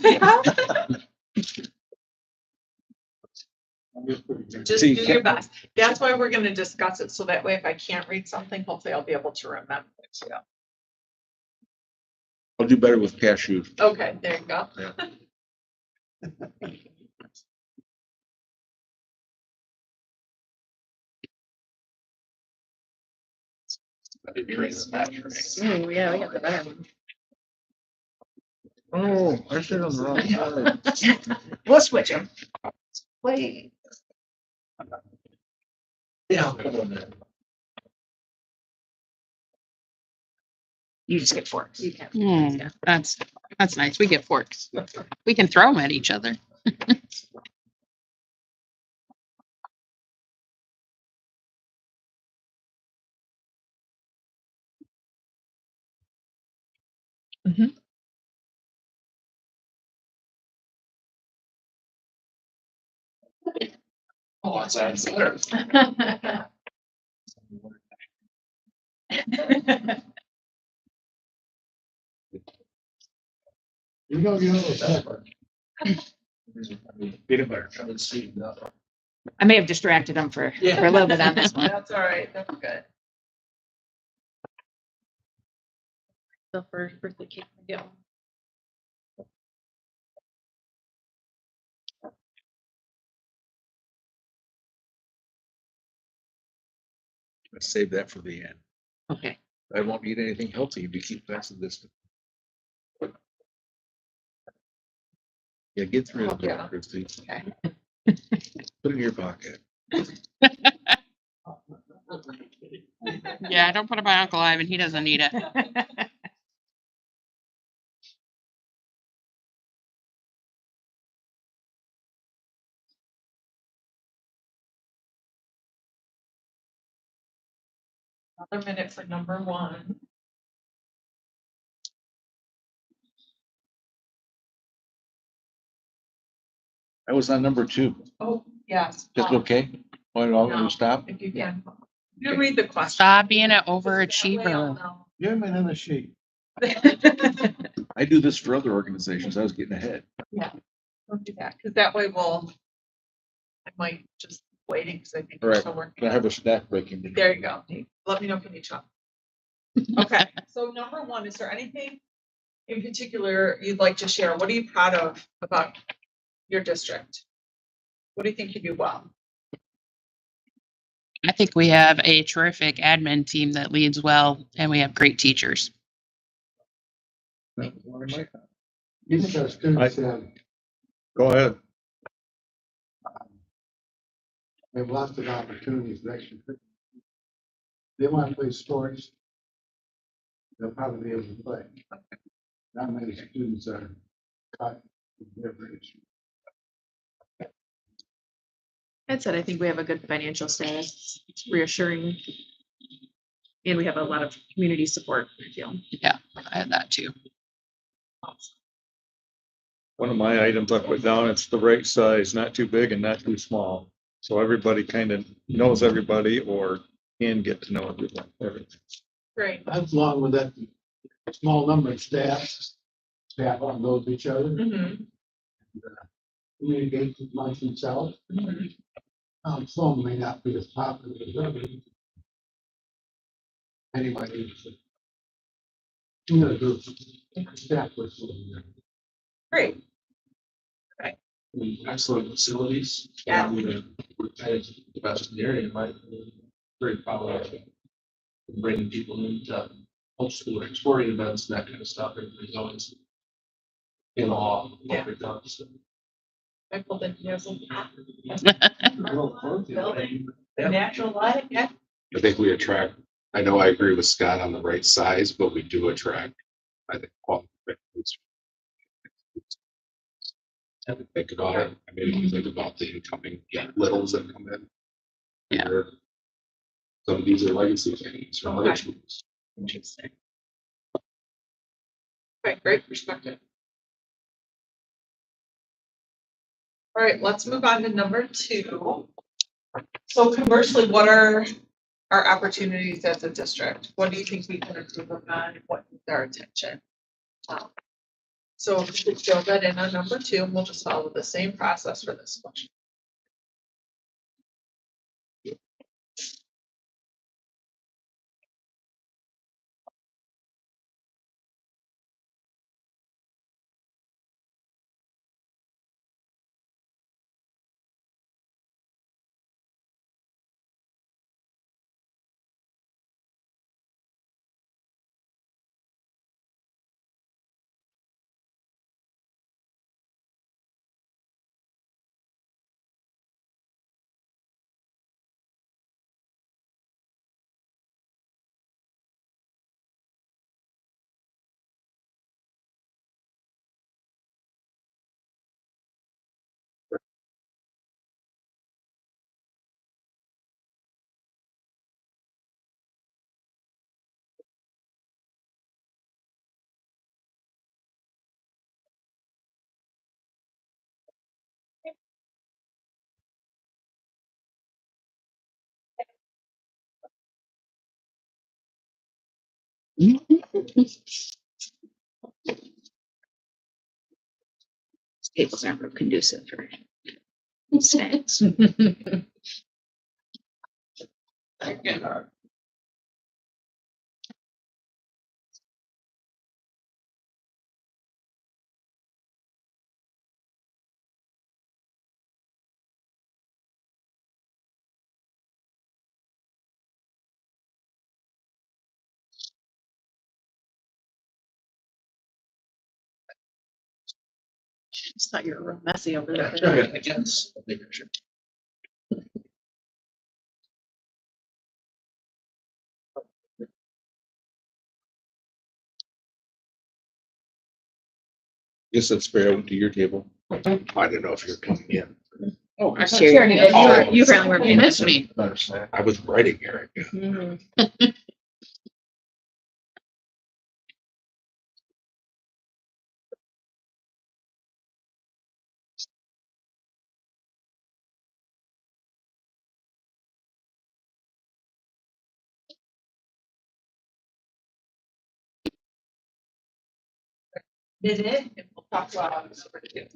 Just See, do your best. That's why we're gonna discuss it, so that way if I can't read something, hopefully I'll be able to remember it too. I'll do better with cashews. Okay, there you go. Yeah. Oh, yeah, we got the better one. Oh, I said on the wrong side. We'll switch them. Wait. Yeah. You just get forks. You can. That's nice. We get forks. We can throw them at each other. Oh, that's better. You know that. Peanut butter. I may have distracted them for a little bit on this one. That's all right. That's good. The first birthday cake. Yeah. Save that for the end. Okay. I won't eat anything healthy if you keep passing this. Yeah, get through Oh, it, yeah. Christie. Okay. Put it in your pocket. Yeah, don't put it by Uncle Ivan. He doesn't need it. Another minute for number one. I was on number 2. Oh, yes. That's okay? Want all to stop? If you can. You read the question. Stop being an overachiever. Give me another sheet. I do this for other organizations. I was getting ahead. Don't do that, because that way I might just waiting, because I think All we're right. still working. Can I have a snack break in between? There you go. Let me know if you need to. Okay, so number one, is there anything in particular you'd like to share? What are you proud of about your district? What do you think you do well? I think we have a terrific admin team that leads well, and we have great teachers. You think our students have, Go ahead. have lots of opportunities to actually. They want to play sports. They'll probably be able to play. Not many students are caught in their age. That said, I think we have a good financial status. It's reassuring. And we have a lot of community support, I feel. I have that too. One of my items I put down, it's the right size, not too big and not too small. So everybody kind of knows everybody or can get to know everything. Great. That's along with that small number of staff on those each other, Mhm. communicate amongst themselves. Some may not be as popular as others. Anybody. Staff was. Great. Excellent facilities. Yeah. We're the best in the area, right? Very proud of it. Bringing people into old school sporting events, and that kind of stuff, everybody's always in awe of what they've done. So, I pulled in here some. Yeah. Natural light, yeah. I think we attract, I know I agree with Scott on the right size, but we do attract, I think, quality. Have to think about it. I mean, when you think about the incoming littles that come in. Yeah. Some of these are legacy things from other Okay. schools. Interesting. Okay, great perspective. All right, let's move on to number 2. So conversely, what are our opportunities as a district? What do you think we can improve upon? What needs our attention? So if you could fill that in on number 2, and we'll just follow the same process for this question. Tables aren't real conducive for snacks. Just thought you were real messy over there. Okay, I guess. I think I should. Guess that's fair. I went to your table. I didn't know if you were coming in. Oh, I Sure, you apparently weren't You paying missed attention. me. I was writing here. Mhm. Did it? And we'll talk about it.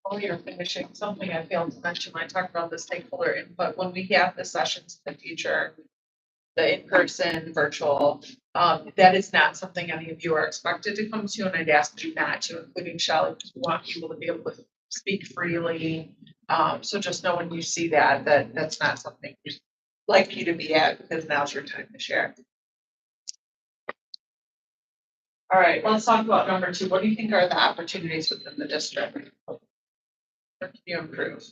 While you're finishing, something I failed to mention, I talked about the stakeholder input, when we have the sessions in the future, the in-person, virtual, that is not something any of you are expected to come to, and I'd ask you not to, including Shelley, because we want people to be able to speak freely. So just know when you see that, that's not something we'd like you to be at, because now's your time to share. All right, let's talk about number 2. What do you think are the opportunities within the district? Or can you improve?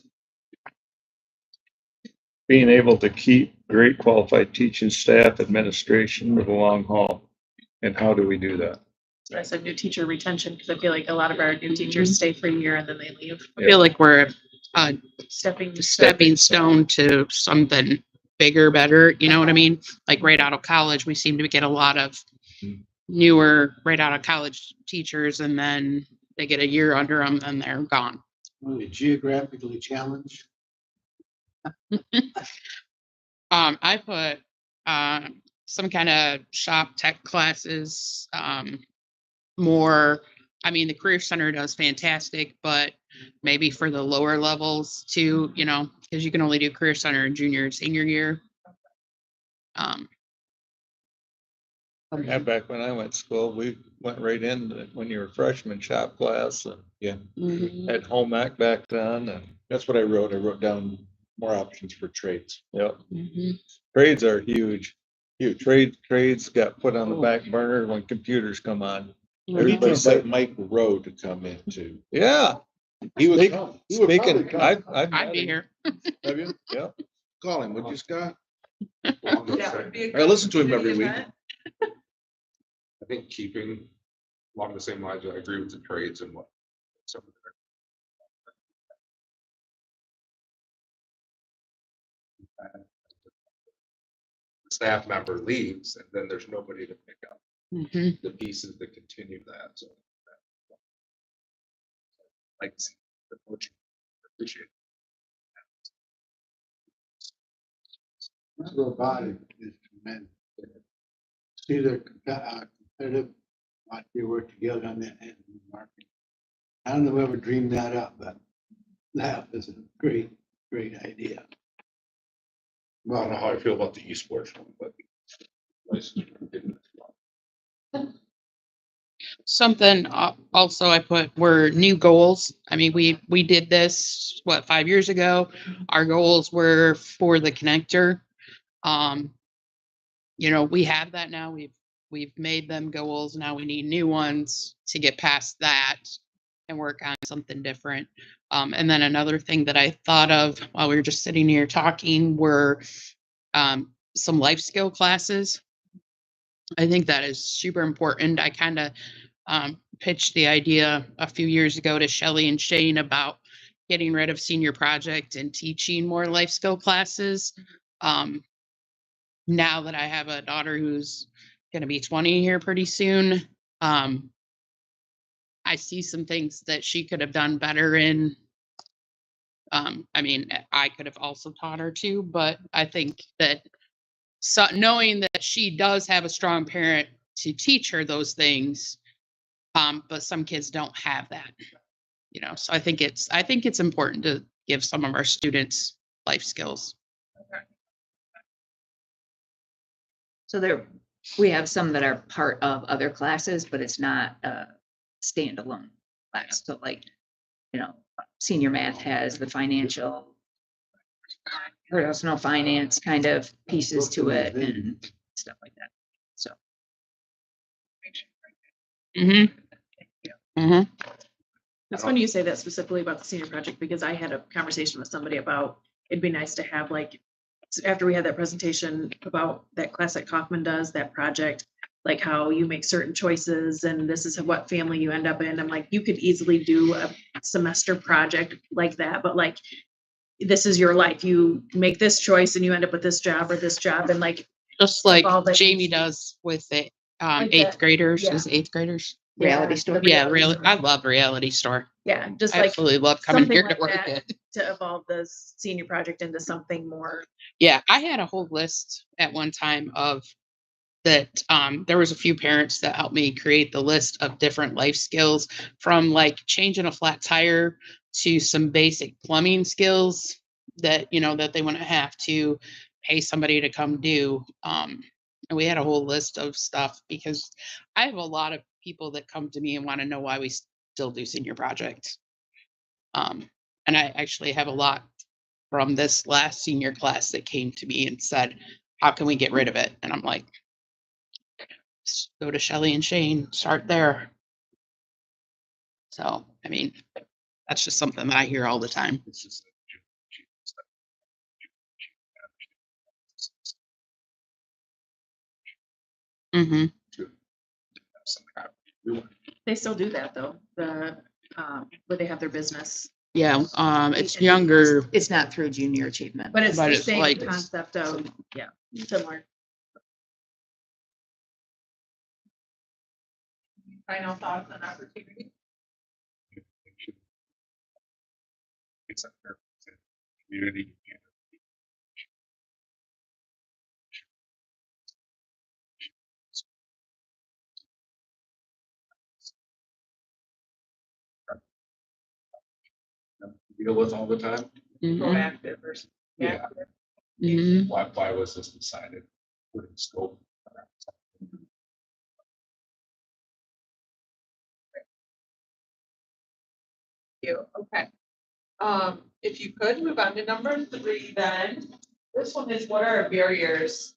Being able to keep great qualified teaching staff, administration for the long haul. And how do we do that? So I said new teacher retention, because I feel like a lot of our new teachers stay for a year and then they leave. I feel like we're a Stepping stone to something bigger, better, you know what I mean? Like right out of college, we seem to get a lot of newer, right out of college teachers, and then they get a year under them and they're gone. Really geographically challenged. I put some kind of shop tech classes, more, I mean, the Career Center does fantastic, but maybe for the lower levels too, you know, because you can only do Career Center in junior and senior year. Yeah, back when I went to school, we went right in when you were freshman shop class and had home ec back then. And That's what I wrote. I wrote down more options for trades. yep, trades are huge. Huge trades got put on the back burner when computers come on. Everybody said Mike Rowe to come in too. Yeah. He was. Speak- He would probably Speaking, come. I've I'd be here. Have you? Yeah. Call him, would you, Scott? That would be a I listen to him good every week. event. I think keeping along the same lines, I agree with the trades and what some of the staff member leaves and then there's nobody to pick up the pieces that continue that, so. Like, the coaching, appreciate it. This robotic is tremendous. See the competitive, like they work together on that end of the market. I don't know whoever dreamed that up, but that was a great, great idea. I don't know how I feel about the esports one, but. Something also I put were new goals. I mean, we did this, 5 years ago. Our goals were for the connector. You know, we have that now. We've made them goals. Now we need new ones to get past that and work on something different. And then another thing that I thought of while we were just sitting here talking were some life skill classes. I think that is super important. I kind of pitched the idea a few years ago to Shelley and Shane about getting rid of senior project and teaching more life skill classes. Now that I have a daughter who's going to be 20 here pretty soon, I see some things that she could have done better in. I mean, I could have also taught her too, but I think that knowing that she does have a strong parent to teach her those things. But some kids don't have that, so I think it's important to give some of our students life skills. So we have some that are part of other classes, but it's not a standalone class. So like, senior math has the financial, personal finance kind of pieces to it and stuff like that. So. Mm-hmm. Mm-hmm. It's funny you say that specifically about the senior project, because I had a conversation with somebody about, it'd be nice to have like, after we had that presentation about that class that Kaufman does, that project, like how you make certain choices and this is what family you end up in. I'm like, you could easily do a semester project like that, but like, this is your life. You make this choice and you end up with this job or this job, and like, Just like all that Jamie you- does with the Like eighth that. graders, Yeah. is eighth graders. Reality Yeah, store. the Yeah, reality really. store. I love Reality Store. Yeah, just I like absolutely love coming something here like to work that. it. to evolve the senior project into something more. Yeah, I had a whole list at one time of that. There was a few parents that helped me create the list of different life skills, from like changing a flat tire to some basic plumbing skills that that they want to have to pay somebody to come do. And we had a whole list of stuff, because I have a lot of people that come to me and want to know why we still do senior projects. And I actually have a lot from this last senior class that came to me and said, how can we get rid of it? And I'm like, go to Shelley and Shane, start there. So, I mean, that's just something that I hear all the time. Mm-hmm. They still do that though. Where they have their business, Yeah, it's younger. It's not through junior achievement. but it's But the it's same like- concept of, yeah, similar. Final thoughts on opportunity. It's a community. Deal with all the time. Mhm, Proactive versus. Yeah. mhm. Why was this decided? Put in scope. You, okay. If you could move on to number 3, then this one is, what are barriers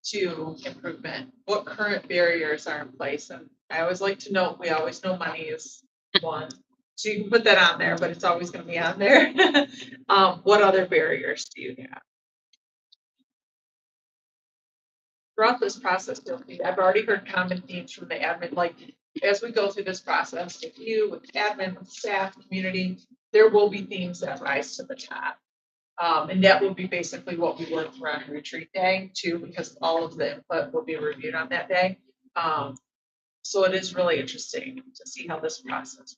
to improvement? What current barriers are in place? And I always like to note, we always know money is one. So you can put that on there, but it's always going to be on there. What other barriers do you have? Throughout this process, I've already heard common themes from the admin, like as we go through this process with you, with admin, with staff, community, there will be themes that rise to the top. And that will be basically what we work through on retreat day too, because all of the input will be reviewed on that day. So it is really interesting to see how this process.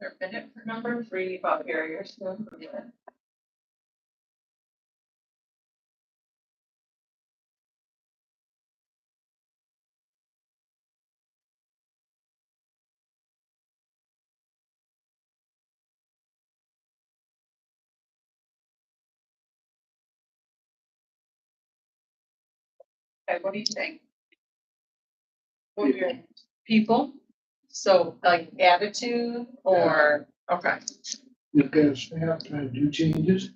Their minute for number 3 about barriers to improvement. Okay, what do you think? What are your people? So like attitude or, okay. If there's staff trying to do changes,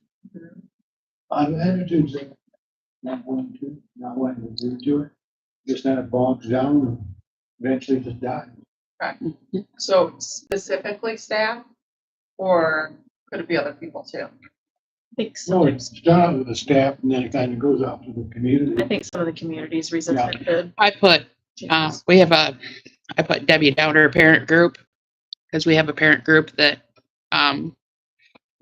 on attitudes, that not wanting to do it, just kind of bogs down and eventually just die. So specifically staff, or could it be other people too? I think So some, it starts with the staff and then it kind of goes out to the community. I think some of the communities resisted. I put, I put Debbie Downer parent group, because we have a parent group that,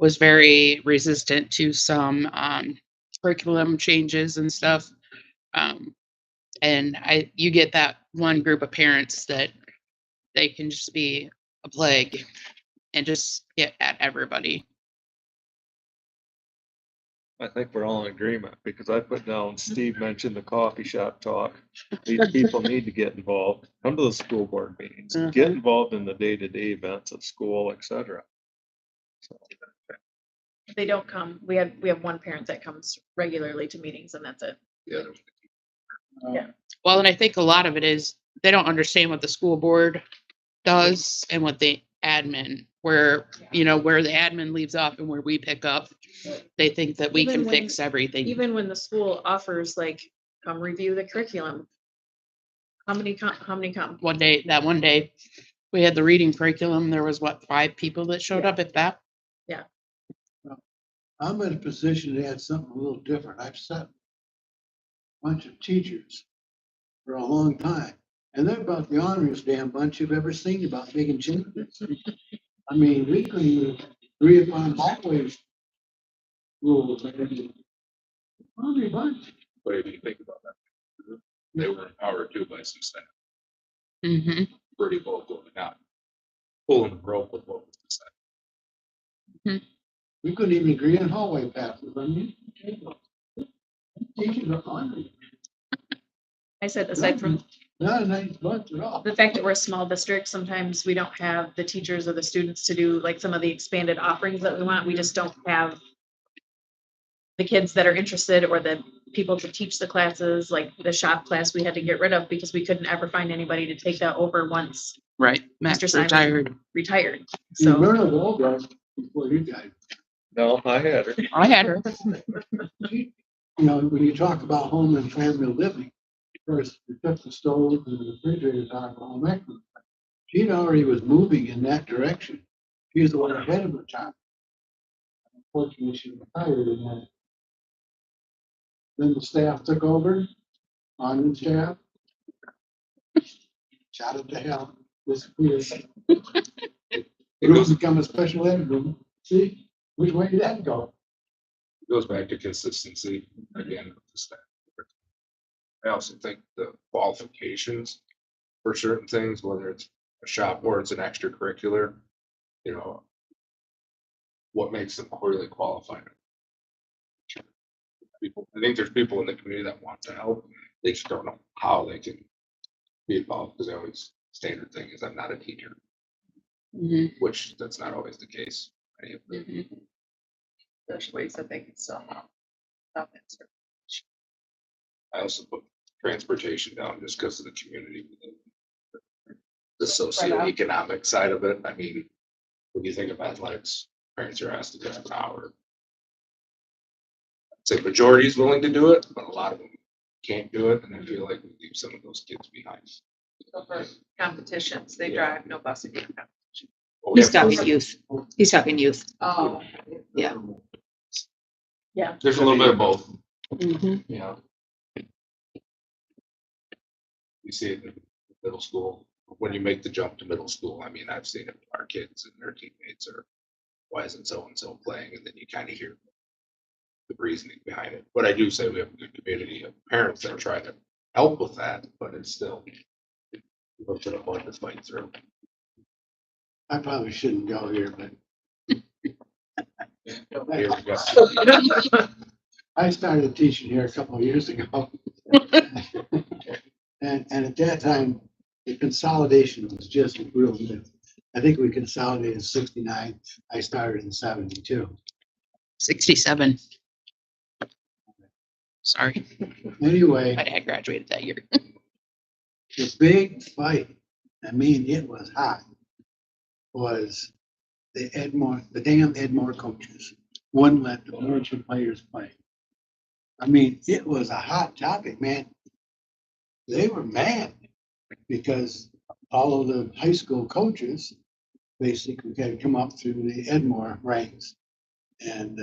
was very resistant to some, curriculum changes and stuff. And you get that one group of parents that they can just be a plague and just get at everybody. I think we're all in agreement because I put down, Steve mentioned the coffee shop talk. These people need to get involved, come to the school board meetings, get involved in the day-to-day events of school, et cetera. So, If they don't come, we have one parent that comes regularly to meetings and that's it. Well, and I think a lot of it is they don't understand what the school board does and what the admin, where the admin leaves off and where we pick up. They think that we Even can when- fix everything. Even when the school offers like, come review the curriculum. How many come? One day, we had the reading curriculum. There was 5 people that showed up at that. I'm in a position to add something a little different. I've sat a bunch of teachers for a long time, and they're about the honest damn bunch you've ever seen about making changes. I mean, we couldn't even agree upon hallways rules. Honest bunch. What do you think about that? They were empowered too by some staff, Mm-hmm. pretty vocal, not pulling the rope with what was said. We couldn't even agree on hallway passes. I mean, teachers are honest. I said, aside from Not a nice bunch at all. the fact that we're a small district, sometimes we don't have the teachers or the students to do like some of the expanded offerings that we want. We just don't have the kids that are interested or the people to teach the classes, like the shop class we had to get rid of because we couldn't ever find anybody to take that over once Right. Max Mr. Simon retired. retired. You So learn of all that before you guys. no, I had her. I had her. You know, when you talk about home and family living, first, we took the stove and the refrigerators out of home ec. She already was moving in that direction. She was the one ahead of her time. Unfortunately, she retired in that. Then the staff took over, on the staff. Shot it to hell, disappeared. Room's become a special ed room. See, which way did that go? Goes back to consistency again with the staff. I also think the qualifications for certain things, whether it's a shop or it's an extracurricular, what makes them really qualified? I think there's people in the community that want to help. They just don't know how they can be involved because standard thing is I'm not a teacher, Mhm. which that's not always the case. There's ways that they can still help. I also put transportation down just because of the community. The socioeconomic side of it. I mean, when you think of athletics, parents are asked to do an hour. I'd say majority is willing to do it, but a lot of them can't do it, and I feel like we leave some of those kids behind. So for competitions, they drive, no busing. But we He's have- talking youth. He's talking youth. Oh. Yeah. There's a little bit of both, Mhm. you know. You see it in middle school, when you make the jump to middle school, I mean, I've seen it with our kids and their teammates are, why isn't so-and-so playing? And then you kind of hear the reasoning behind it. But I do say we have a good community of parents that are trying to help with that, but it's still a bit of fun to fight through. I probably shouldn't go here, but Here we go. I started teaching here a couple of years ago. And at that time, the consolidation was just real good. I think we consolidated in 69. I started in 72. 67. Sorry, Anyway, my dad graduated that year. the big fight, I mean, it was hot, was the damn Edmore coaches wouldn't let the amateur players play. I mean, it was a hot topic, man. They were mad because all of the high school coaches basically had come up through the Edmore ranks. And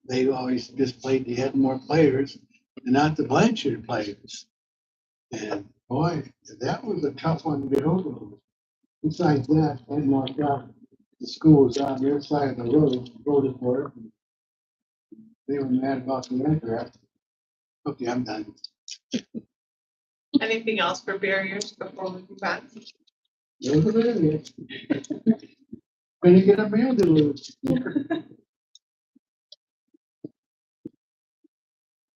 they always just played the Edmore players and not the Blanchard players. And boy, that was a tough one to get over. Besides that, Edmore got the schools on their side of the road, voted for it. They were mad about the interest. Okay, I'm done. Anything else for barriers before we move on? Those are the Gonna get a mail delivered.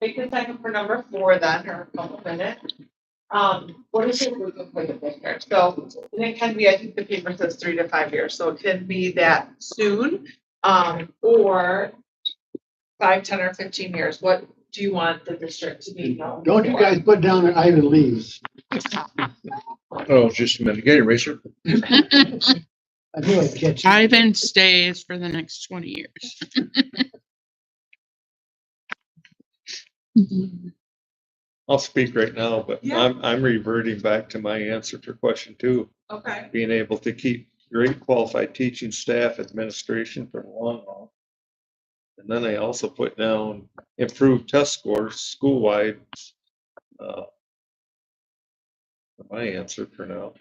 Take a second for number 4 then, or a couple minutes. What is your vision for the district? So, and it can be, I think the paper says 3 to 5 years, so it can be that soon, or 5, 10, or 15 years. What do you want the district to be known Don't you for? guys put down the Ivan leaves. Oh, just a minute. Get it, Racer. I knew I'd catch you. Ivan stays for the next 20 years. I'll speak right now, but Yeah. I'm reverting back to my answer for question 2, Okay. being able to keep great qualified teaching staff, administration for the long haul. And then I also put down improved test scores school-wide. My answer for now.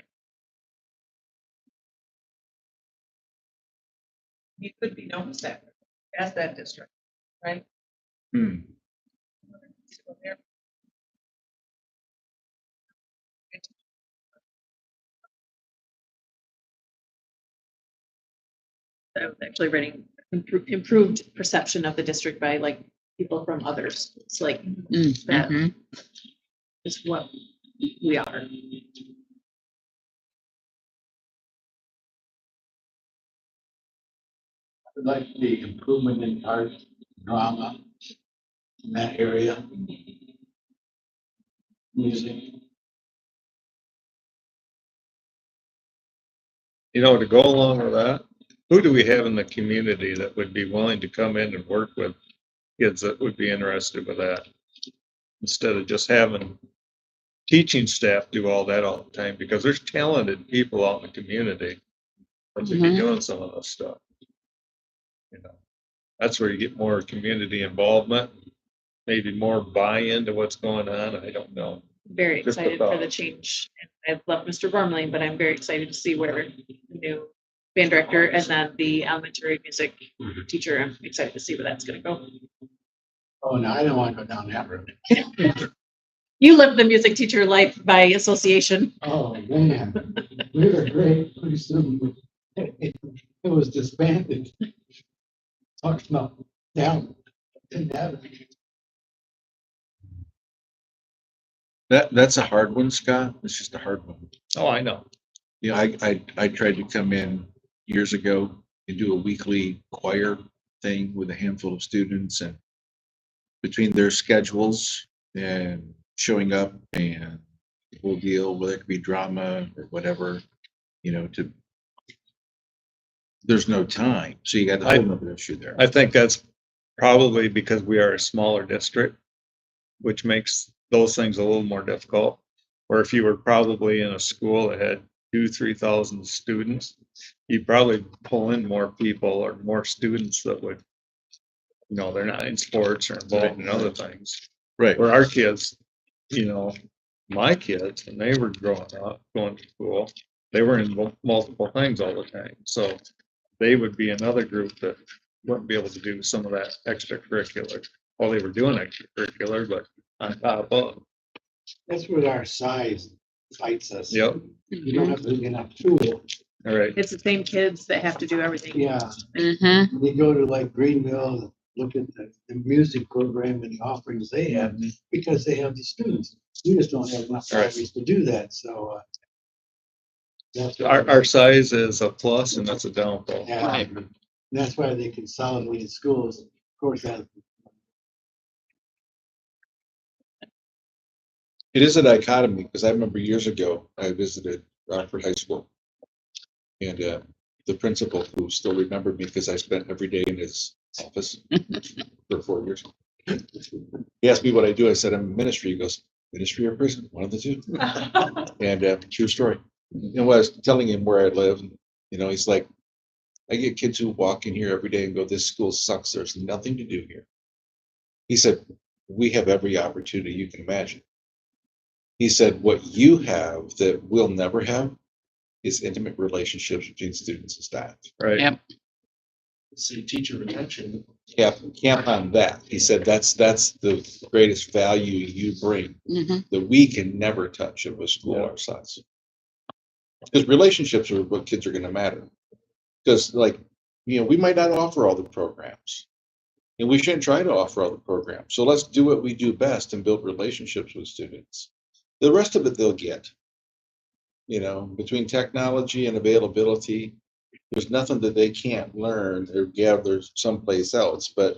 You could be known as that district, right? Hmm. So there. I was actually writing improved perception of the district by like people from others. It's like that Mhm. is what we are. I'd like the improvement in art, drama in that area. Music. You know, to go along with that, who do we have in the community that would be willing to come in and work with kids that would be interested with that? Instead of just having teaching staff do all that all the time, because there's talented people out in the community that would be doing some of this stuff. You know, that's where you get more community involvement, maybe more buy-in to what's going on. I don't know. Very Just a excited for the thought. change. And I love Mr. Gormley, but I'm very excited to see where the new band director and then the elementary music teacher, I'm excited to see where that's gonna go. Oh, no, I don't want to go down that road. You live the music teacher life by association. Oh, man. We were great. Pretty soon it was disbanded. Talks about down. Didn't have it. That's a hard one, Scott. It's just a hard one. Oh, I know. You know, I tried to come in years ago and do a weekly choir thing with a handful of students, and between their schedules and showing up and the whole deal, whether it could be drama or whatever, you know, there's no time. So you got the whole other issue there. I think that's probably because we are a smaller district, which makes those things a little more difficult. Or if you were probably in a school that had 2,000-3,000 students, you'd probably pull in more people or more students that would, you know, they're not in sports or involved in other things. Right. Where our kids, you know, my kids, when they were growing up, going to school, they were in multiple things all the time. So they would be another group that wouldn't be able to do some of that extracurricular. Well, they were doing extracurricular, but on top of. That's where our size fights us. Yep. You don't have a big enough tool All right. It's the same kids that have to do everything. Yeah, Mm-hmm. when you go to like Greenville, look at the music program and the offerings they have, because they have the students. We just don't have enough Right. salaries to do that, so. That's Our size is a plus and that's a downfall. Yeah, Right. that's why they consolidated schools, of course, that. It is a dichotomy, because I remember years ago, I visited Rockford High School. And the principal, who still remembered me because I spent every day in his office for 4 years. He asked me what I do. I said, I'm in ministry. He goes, ministry or prison? One of the two. And true story. And when I was telling him where I live, he's like, I get kids who walk in here every day and go, this school sucks. There's nothing to do here. He said, we have every opportunity you can imagine. He said, what you have that we'll never have is intimate relationships between students and staff. Right. Yep. See, teacher retention. Camp on that. He said, that's the greatest value you bring Mm-hmm. that we can never touch of a school our size. Because relationships are what kids are going to matter. Because we might not offer all the programs. And we shouldn't try to offer all the programs. So let's do what we do best and build relationships with students. The rest of it they'll get. Between technology and availability, there's nothing that they can't learn or gather someplace else. But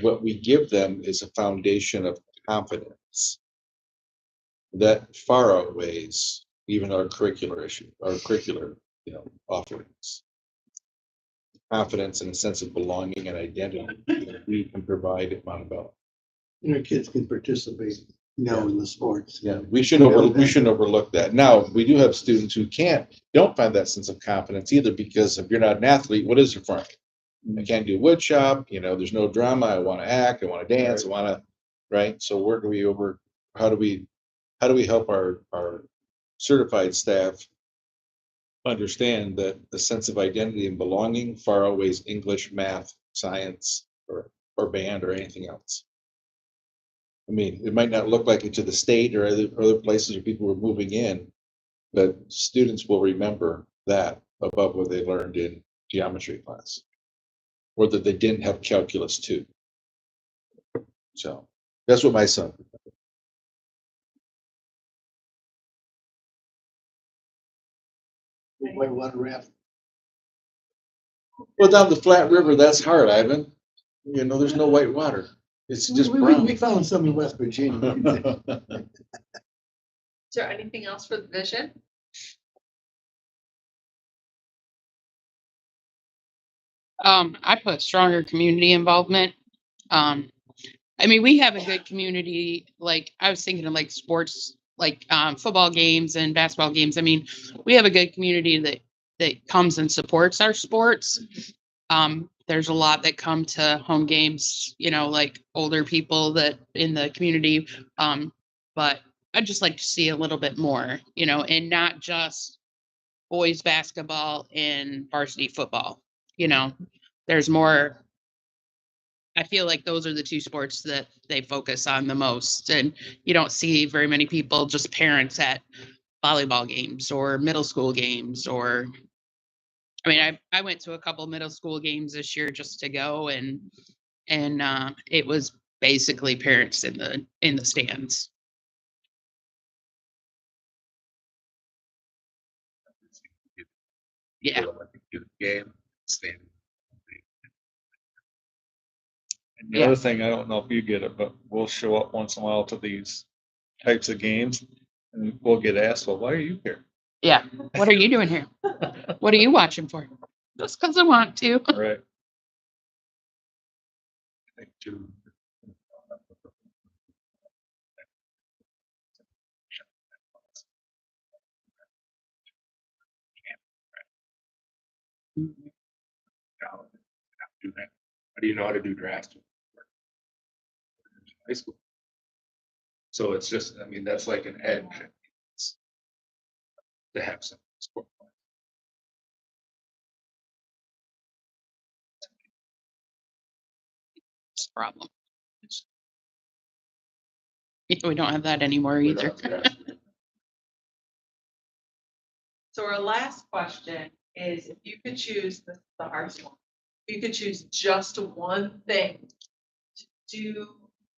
what we give them is a foundation of confidence that far outweighs even our curricular offerings. Confidence and a sense of belonging and identity that we can provide at Montabella. Kids can participate, in the sports. Yeah, we shouldn't overlook that. Now, we do have students who don't find that sense of confidence either, because if you're not an athlete, what is it for me? I can't do wood shop, there's no drama. I want to act, I want to dance, I want to, right? So how do we help our certified staff understand that the sense of identity and belonging far outweighs English, math, science, or band or anything else? I mean, it might not look like it to the state or other places where people were moving in, but students will remember that above what they learned in geometry class, or that they didn't have calculus too. So that's what my son. Whitewater raft. Well, down the Flat River, that's hard, Ivan. There's no white water. It's just brown. We found some in West Virginia. Is there anything else for the vision? I put stronger community involvement. We have a good community. Like, I was thinking of like sports, like football games and basketball games. We have a good community that comes and supports our sports. There's a lot that come to home games, like older people that in the community. But I'd just like to see a little bit more, and not just boys basketball and varsity football. There's more. I feel like those are the two sports that they focus on the most. And you don't see very many people, just parents at volleyball games or middle school games I went to a couple middle school games this year just to go, and it was basically parents in the stands. Yeah. And the other thing, I don't know if you get it, but we'll show up once in a while to these types of games and we'll get asked, well, why are you here? Yeah. What are you doing here? What are you watching for? Just because I want to. Right. How do you know how to do drafts? High school. So it's just, that's like an edge. To have some sport. It's a problem. We don't have that anymore either. So our last question is if you could choose the hardest one, if you could choose just one thing to do,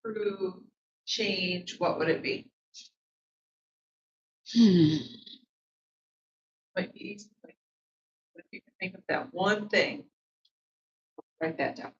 prove, change, what would it be? Might be easy. But if you can think of that one thing, write that down.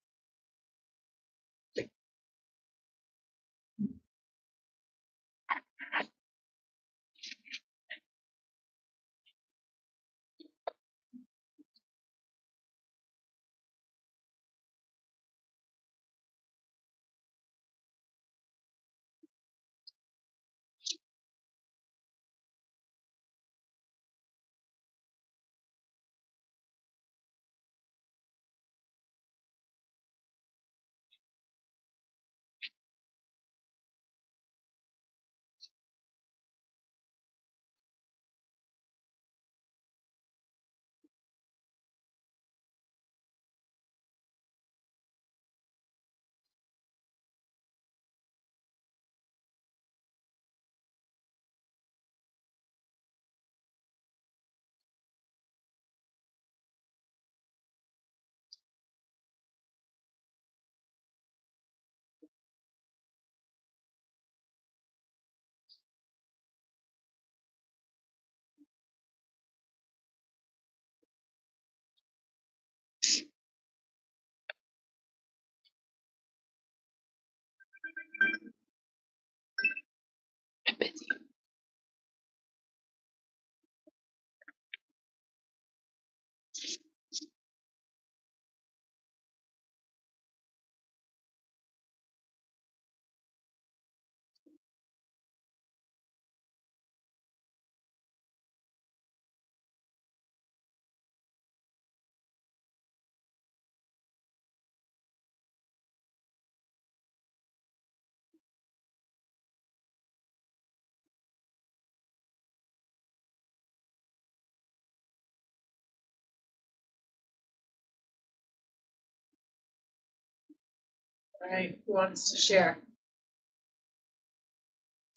All right, who wants to share?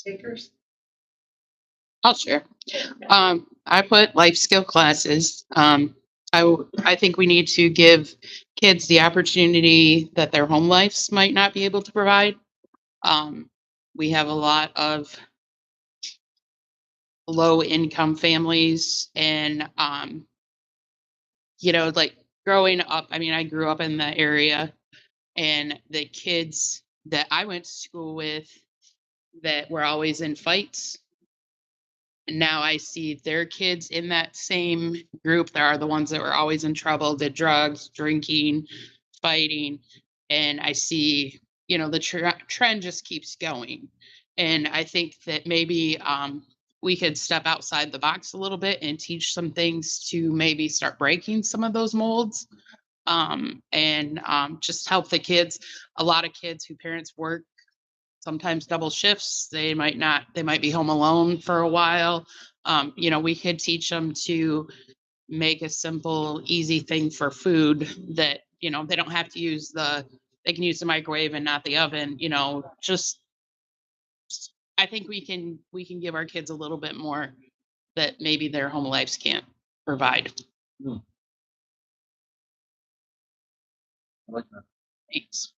Takers? I'll share. I put life skill classes. I think we need to give kids the opportunity that their home lives might not be able to provide. We have a lot of low income families and, like growing up, I mean, I grew up in the area and the kids that I went to school with that were always in fights. And now I see their kids in that same group. There are the ones that were always in trouble, did drugs, drinking, fighting. And I see, the trend just keeps going. And I think that maybe we could step outside the box a little bit and teach some things to maybe start breaking some of those molds and just help the kids. A lot of kids who parents work sometimes double shifts. They might be home alone for a while. We could teach them to make a simple, easy thing for food that, they don't have to they can use the microwave and not the oven, just, I think we can give our kids a little bit more that maybe their home lives can't provide. I like that. Thanks.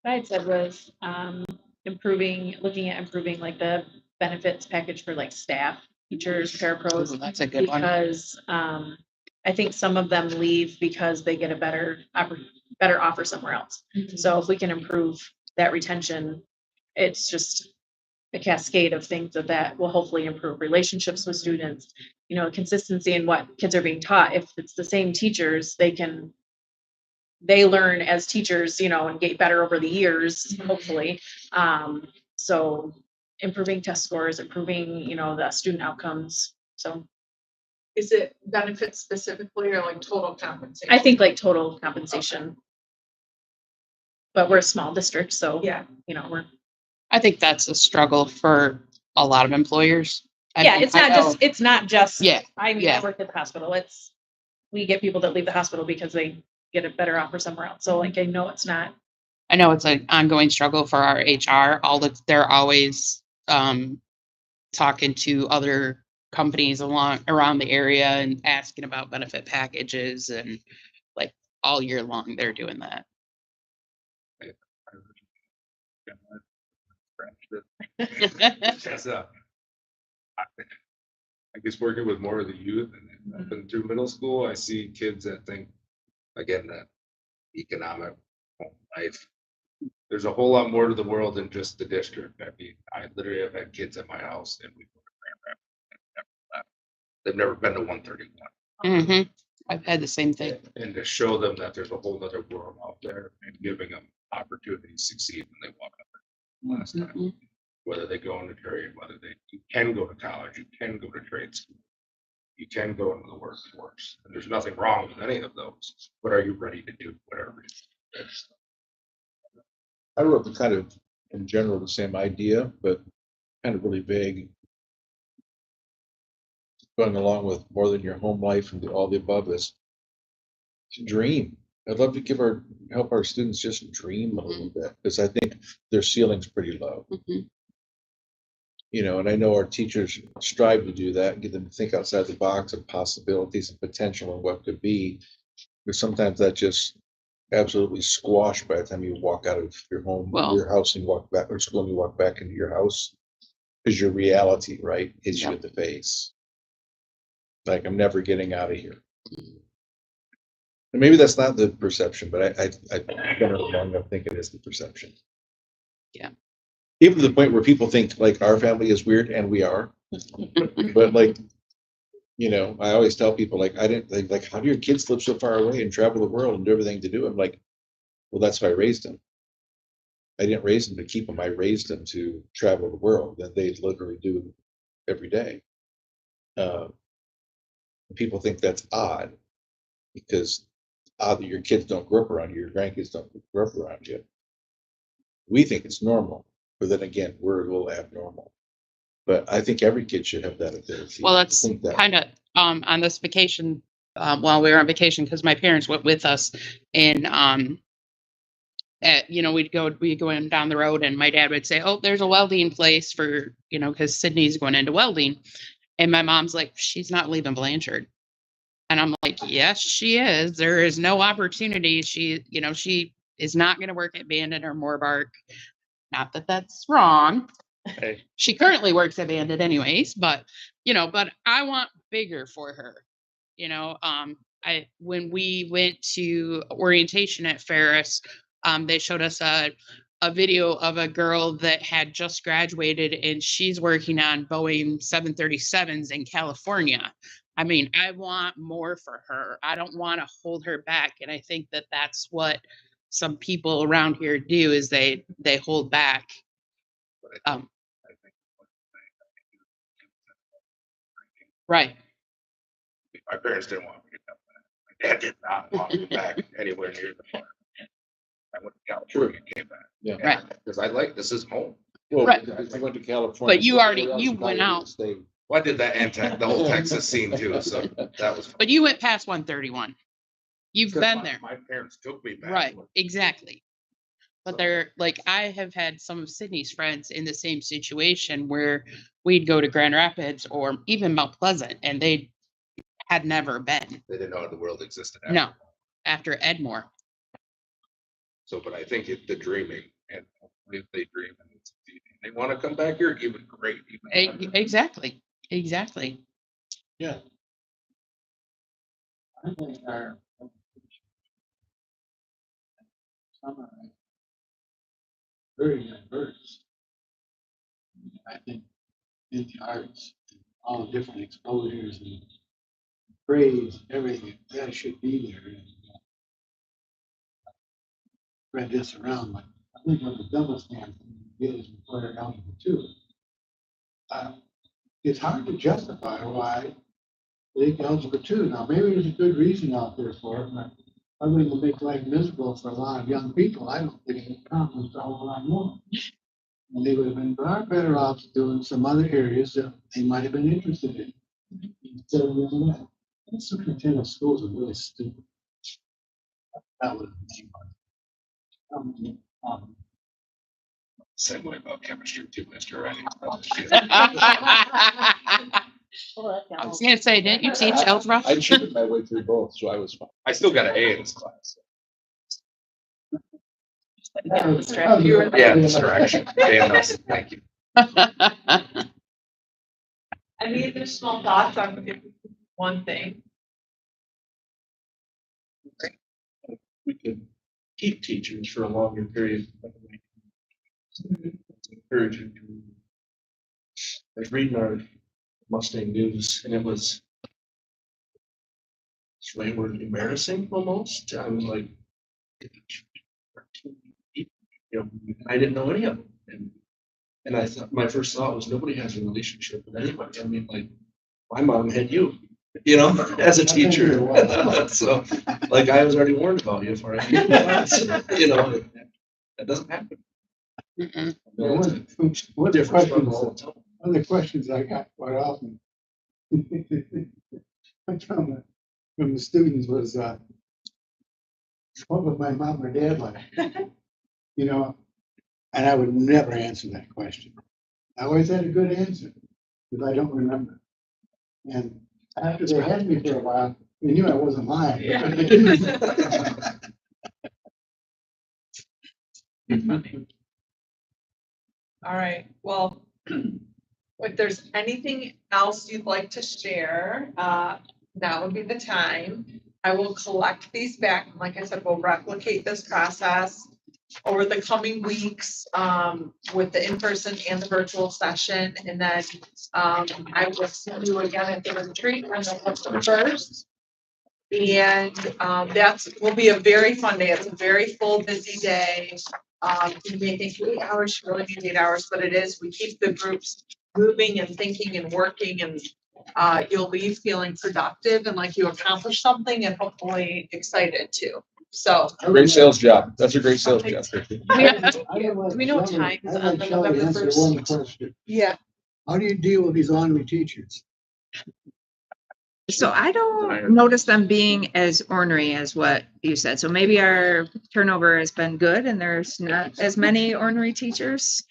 What I had said was, looking at improving like the benefits package for like staff, teachers, parapros. Ooh, that's a good one. Because, I think some of them leave because they get a better offer somewhere else. So if we can improve that retention, it's just a cascade of things that will hopefully improve relationships with students, consistency in what kids are being taught. If it's the same teachers, they learn as teachers, and get better over the years, hopefully. So improving test scores, improving, the student outcomes. So Is it benefits specifically or like total compensation? I think like total compensation. But we're a small district, so Yeah. I think that's a struggle for a lot of employers. It's not just. Yeah. I mean, Yeah. I work at the hospital. We get people that leave the hospital because they get a better offer somewhere else. So like, I know it's not. I know it's an ongoing struggle for our HR. They're always talking to other companies around the area and asking about benefit packages, and like all year long, they're doing that. Yes, I guess working with more of the youth and up and through middle school, I see kids that think, again, that economic life. There's a whole lot more to the world than just the district. I mean, I literally have had kids at my house and we go to Grand Rapids. They've never been to 131. I've had the same thing. And to show them that there's a whole other world out there and giving them opportunities to succeed when they walk up there last time. Whether they go into trade, whether you can go to college, you can go to trade school. You can go into the workforce, and there's nothing wrong with any of those. But are you ready to do whatever it is? I wrote the kind of, in general, the same idea, but kind of really vague. Going along with more than your home life and all the above is to dream. I'd love to help our students just dream a little bit, because I think their ceiling's pretty low. You know, and I know our teachers strive to do that and get them to think outside the box of possibilities and potential and what could be. But sometimes that just absolutely squashed by the time you walk out of your home, your house, and walk back, or school, and you walk back into your house, because your reality, right, hits you in the face. Like, I'm never getting out of here. And maybe that's not the perception, but I've been long enough thinking it's the perception. Yeah. Even to the point where people think like our family is weird, and we are. But like, you know, I always tell people like, how do your kids live so far away and travel the world and do everything to do? I'm like, well, that's how I raised them. I didn't raise them to keep them. I raised them to travel the world, that they literally do every day. People think that's odd, because odd that your kids don't grow up around you, your grandkids don't grow up around you. We think it's normal, but then again, we're a little abnormal. But I think every kid should have that ability. Well, that's kind of on this vacation, while we were on vacation, because my parents went with us, and you know, we'd go in down the road, and my dad would say, "Oh, there's a welding place for," you know, because Sydney's going into welding, and my mom's like, "She's not leaving Blanchard." And I'm like, yes, she is. There is no opportunity. She is not going to work at Bandit or Moorbark. Not that that's wrong. Hey. She currently works at Bandit anyways, but I want bigger for her. When we went to orientation at Ferris, they showed us a video of a girl that had just graduated, and she's working on Boeing 737s in California. I mean, I want more for her. I don't want to hold her back. And I think that that's what some people around here do, is they hold back. Right. My parents didn't want me to come back. My dad did not want me back anywhere near the farm. I went to California and came back. Yeah. Right. Because this is home. Well, right. I went to California. But you went out. Well, I did that and the whole Texas scene too, so that was fun. But you went past 131. You've been there. My parents took me back. Right, exactly. But they're like, I have had some of Sydney's friends in the same situation where we'd go to Grand Rapids or even Mount Pleasant, and they had never been. They didn't know the world existed. No, after Edmore. So, but I think the dreaming, and if they dream and it's they want to come back here, even great. Exactly. Yeah. I think our some are very diverse. I think in the arts, all the different exposures and praise, everything that should be there. And, spread this around, but I think what the double standard is required algebra 2. It's hard to justify why they take algebra 2. Now, maybe there's a good reason out there for it, but other than to make life miserable for a lot of young people, I don't think it accomplished a whole lot more. And they would have been far better off doing some other areas that they might have been interested in instead of doing that. The superintendent of schools are really stupid. That would have been Same way about chemistry too, Mr. Right? I was gonna say, didn't you teach algebra? I cheated my way through both, so I was fine. I still got an A in this class. Yeah, Yeah, distraction. Thank you. Any additional thoughts on one thing? We could keep teachers for a longer period. It's encouraging. I was reading our Mustang News and it was way more embarrassing almost. I was like, you know, I didn't know any of them. And I thought, my first thought was nobody has a relationship with anybody. I mean, like, my mom had you, as a teacher. So, like, I was already warned about you for it. That doesn't happen. Mm-mm. One of the questions I got quite often from the students was, what would my mom or dad like? And I would never answer that question. I always had a good answer, but I don't remember. And after they had me for a while, they knew I wasn't lying. All right, well, if there's anything else you'd like to share, now would be the time. I will collect these back. Like I said, we'll replicate this process over the coming weeks, with the in-person and the virtual session. And then, I will see you again at the retreat on November 1st. And, that's, will be a very fun day. It's a very full, busy day. You may think 8 hours, you really need 8 hours, but it is. We keep the groups moving and thinking and working, and you'll leave feeling productive and like you accomplished something and hopefully excited too. So. Great sales job. That's a great sales job. Do we know times on the November 1st? Yeah. How do you deal with these ornery teachers? So I don't notice them being as ornery as what you said. So maybe our turnover has been good and there's not as many ornery teachers.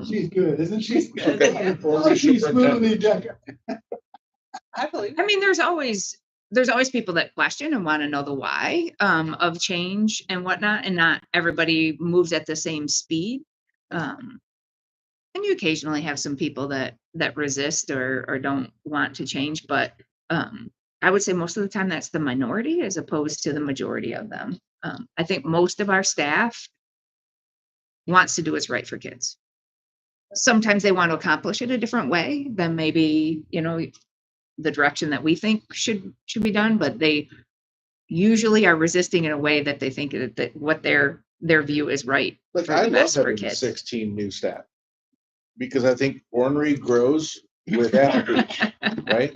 She's good, isn't she? Okay. Oh, she's smoothly decorated. I believe. I mean, there's always people that question and want to know the why of change and whatnot, and not everybody moves at the same speed. And you occasionally have some people that resist or don't want to change, but I would say most of the time that's the minority as opposed to the majority of them. I think most of our staff wants to do what's right for kids. Sometimes they want to accomplish it a different way than maybe, the direction that we think should be done, but they usually are resisting in a way that they think that what their view is right Like, for I the love best for having kids. 16 new staff. Because I think ornery grows with apathy, right?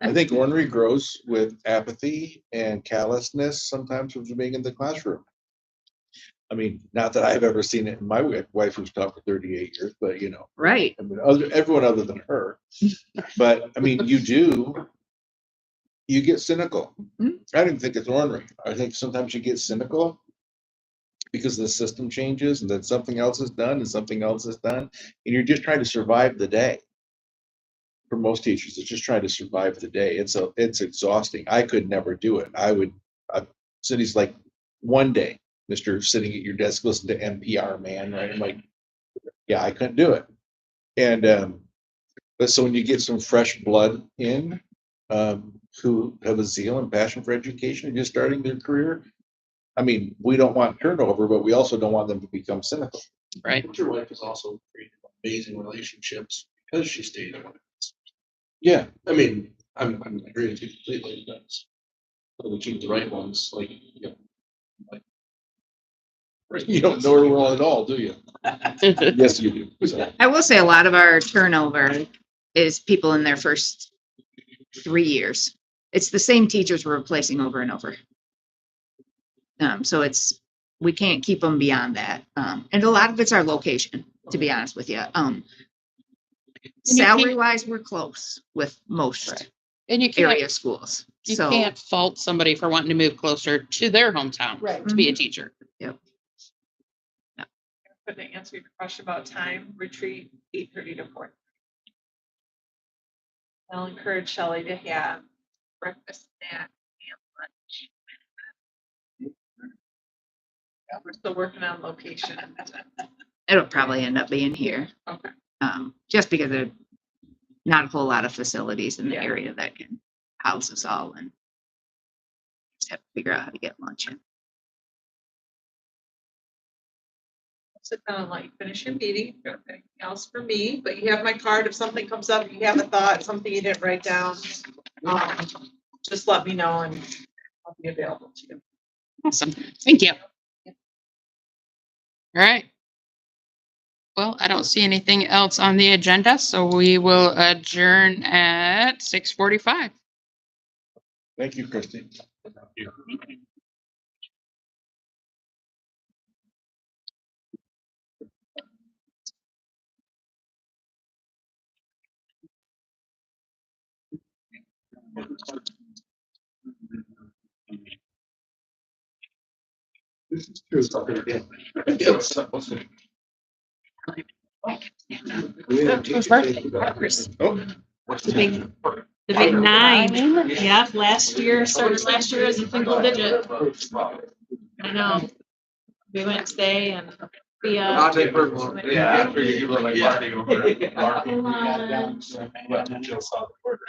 I think ornery grows with apathy and callousness sometimes from being in the classroom. I mean, not that I've ever seen it in my wife who's taught for 38 years, but Right. I mean, everyone other than her. But I mean, you get cynical. Mhm. I don't even think it's ornery. I think sometimes you get cynical because the system changes and then something else is done and something else is done. And you're just trying to survive the day. For most teachers, it's just trying to survive the day. It's exhausting. I could never do it. Cities like one day, Mr. sitting at your desk, listen to NPR, man, right? I'm like, yeah, I couldn't do it. And but so when you get some fresh blood in, who have a zeal and passion for education and just starting their career, I mean, we don't want turnover, but we also don't want them to become cynical. Right. But your wife has also created amazing relationships because she stayed in one. Yeah. I mean, I'm agreeing with you completely. That's so we keep the right ones, like, You don't know her well at all, do you? Yes, you do. So, I will say a lot of our turnover is people in their first 3 years. It's the same teachers we're replacing over and over. So we can't keep them beyond that. And a lot of it's our location, to be honest with you. Salary wise, we're close with most And you area schools. You So can't fault somebody for wanting to move closer to their hometown Right. to be a teacher. But to answer your question about time, retreat 8:30 to 4. I'll encourage Shelley to have breakfast, snack, and lunch. Yeah, we're still working on location. It'll probably end up being here. Okay. Just because there's not a whole lot of facilities in the Yeah. area that can house us all and just have to figure out how to get lunch in. Sit down and let you finish your meeting. If you have anything else for me, but you have my card. If something comes up, you have a thought, something you didn't write down, just let me know and I'll be available to you. Awesome. Thank you. All right. Well, I don't see anything else on the agenda, so we will adjourn at 6:45. Thank you, Christine. This is true. Whose birthday? Oh. The big 9. Yeah, last year, started last year as a single digit. I know. We went today and we, I'll take purple. Yeah, I figured you were like partying over. Lunch. But you just saw the order.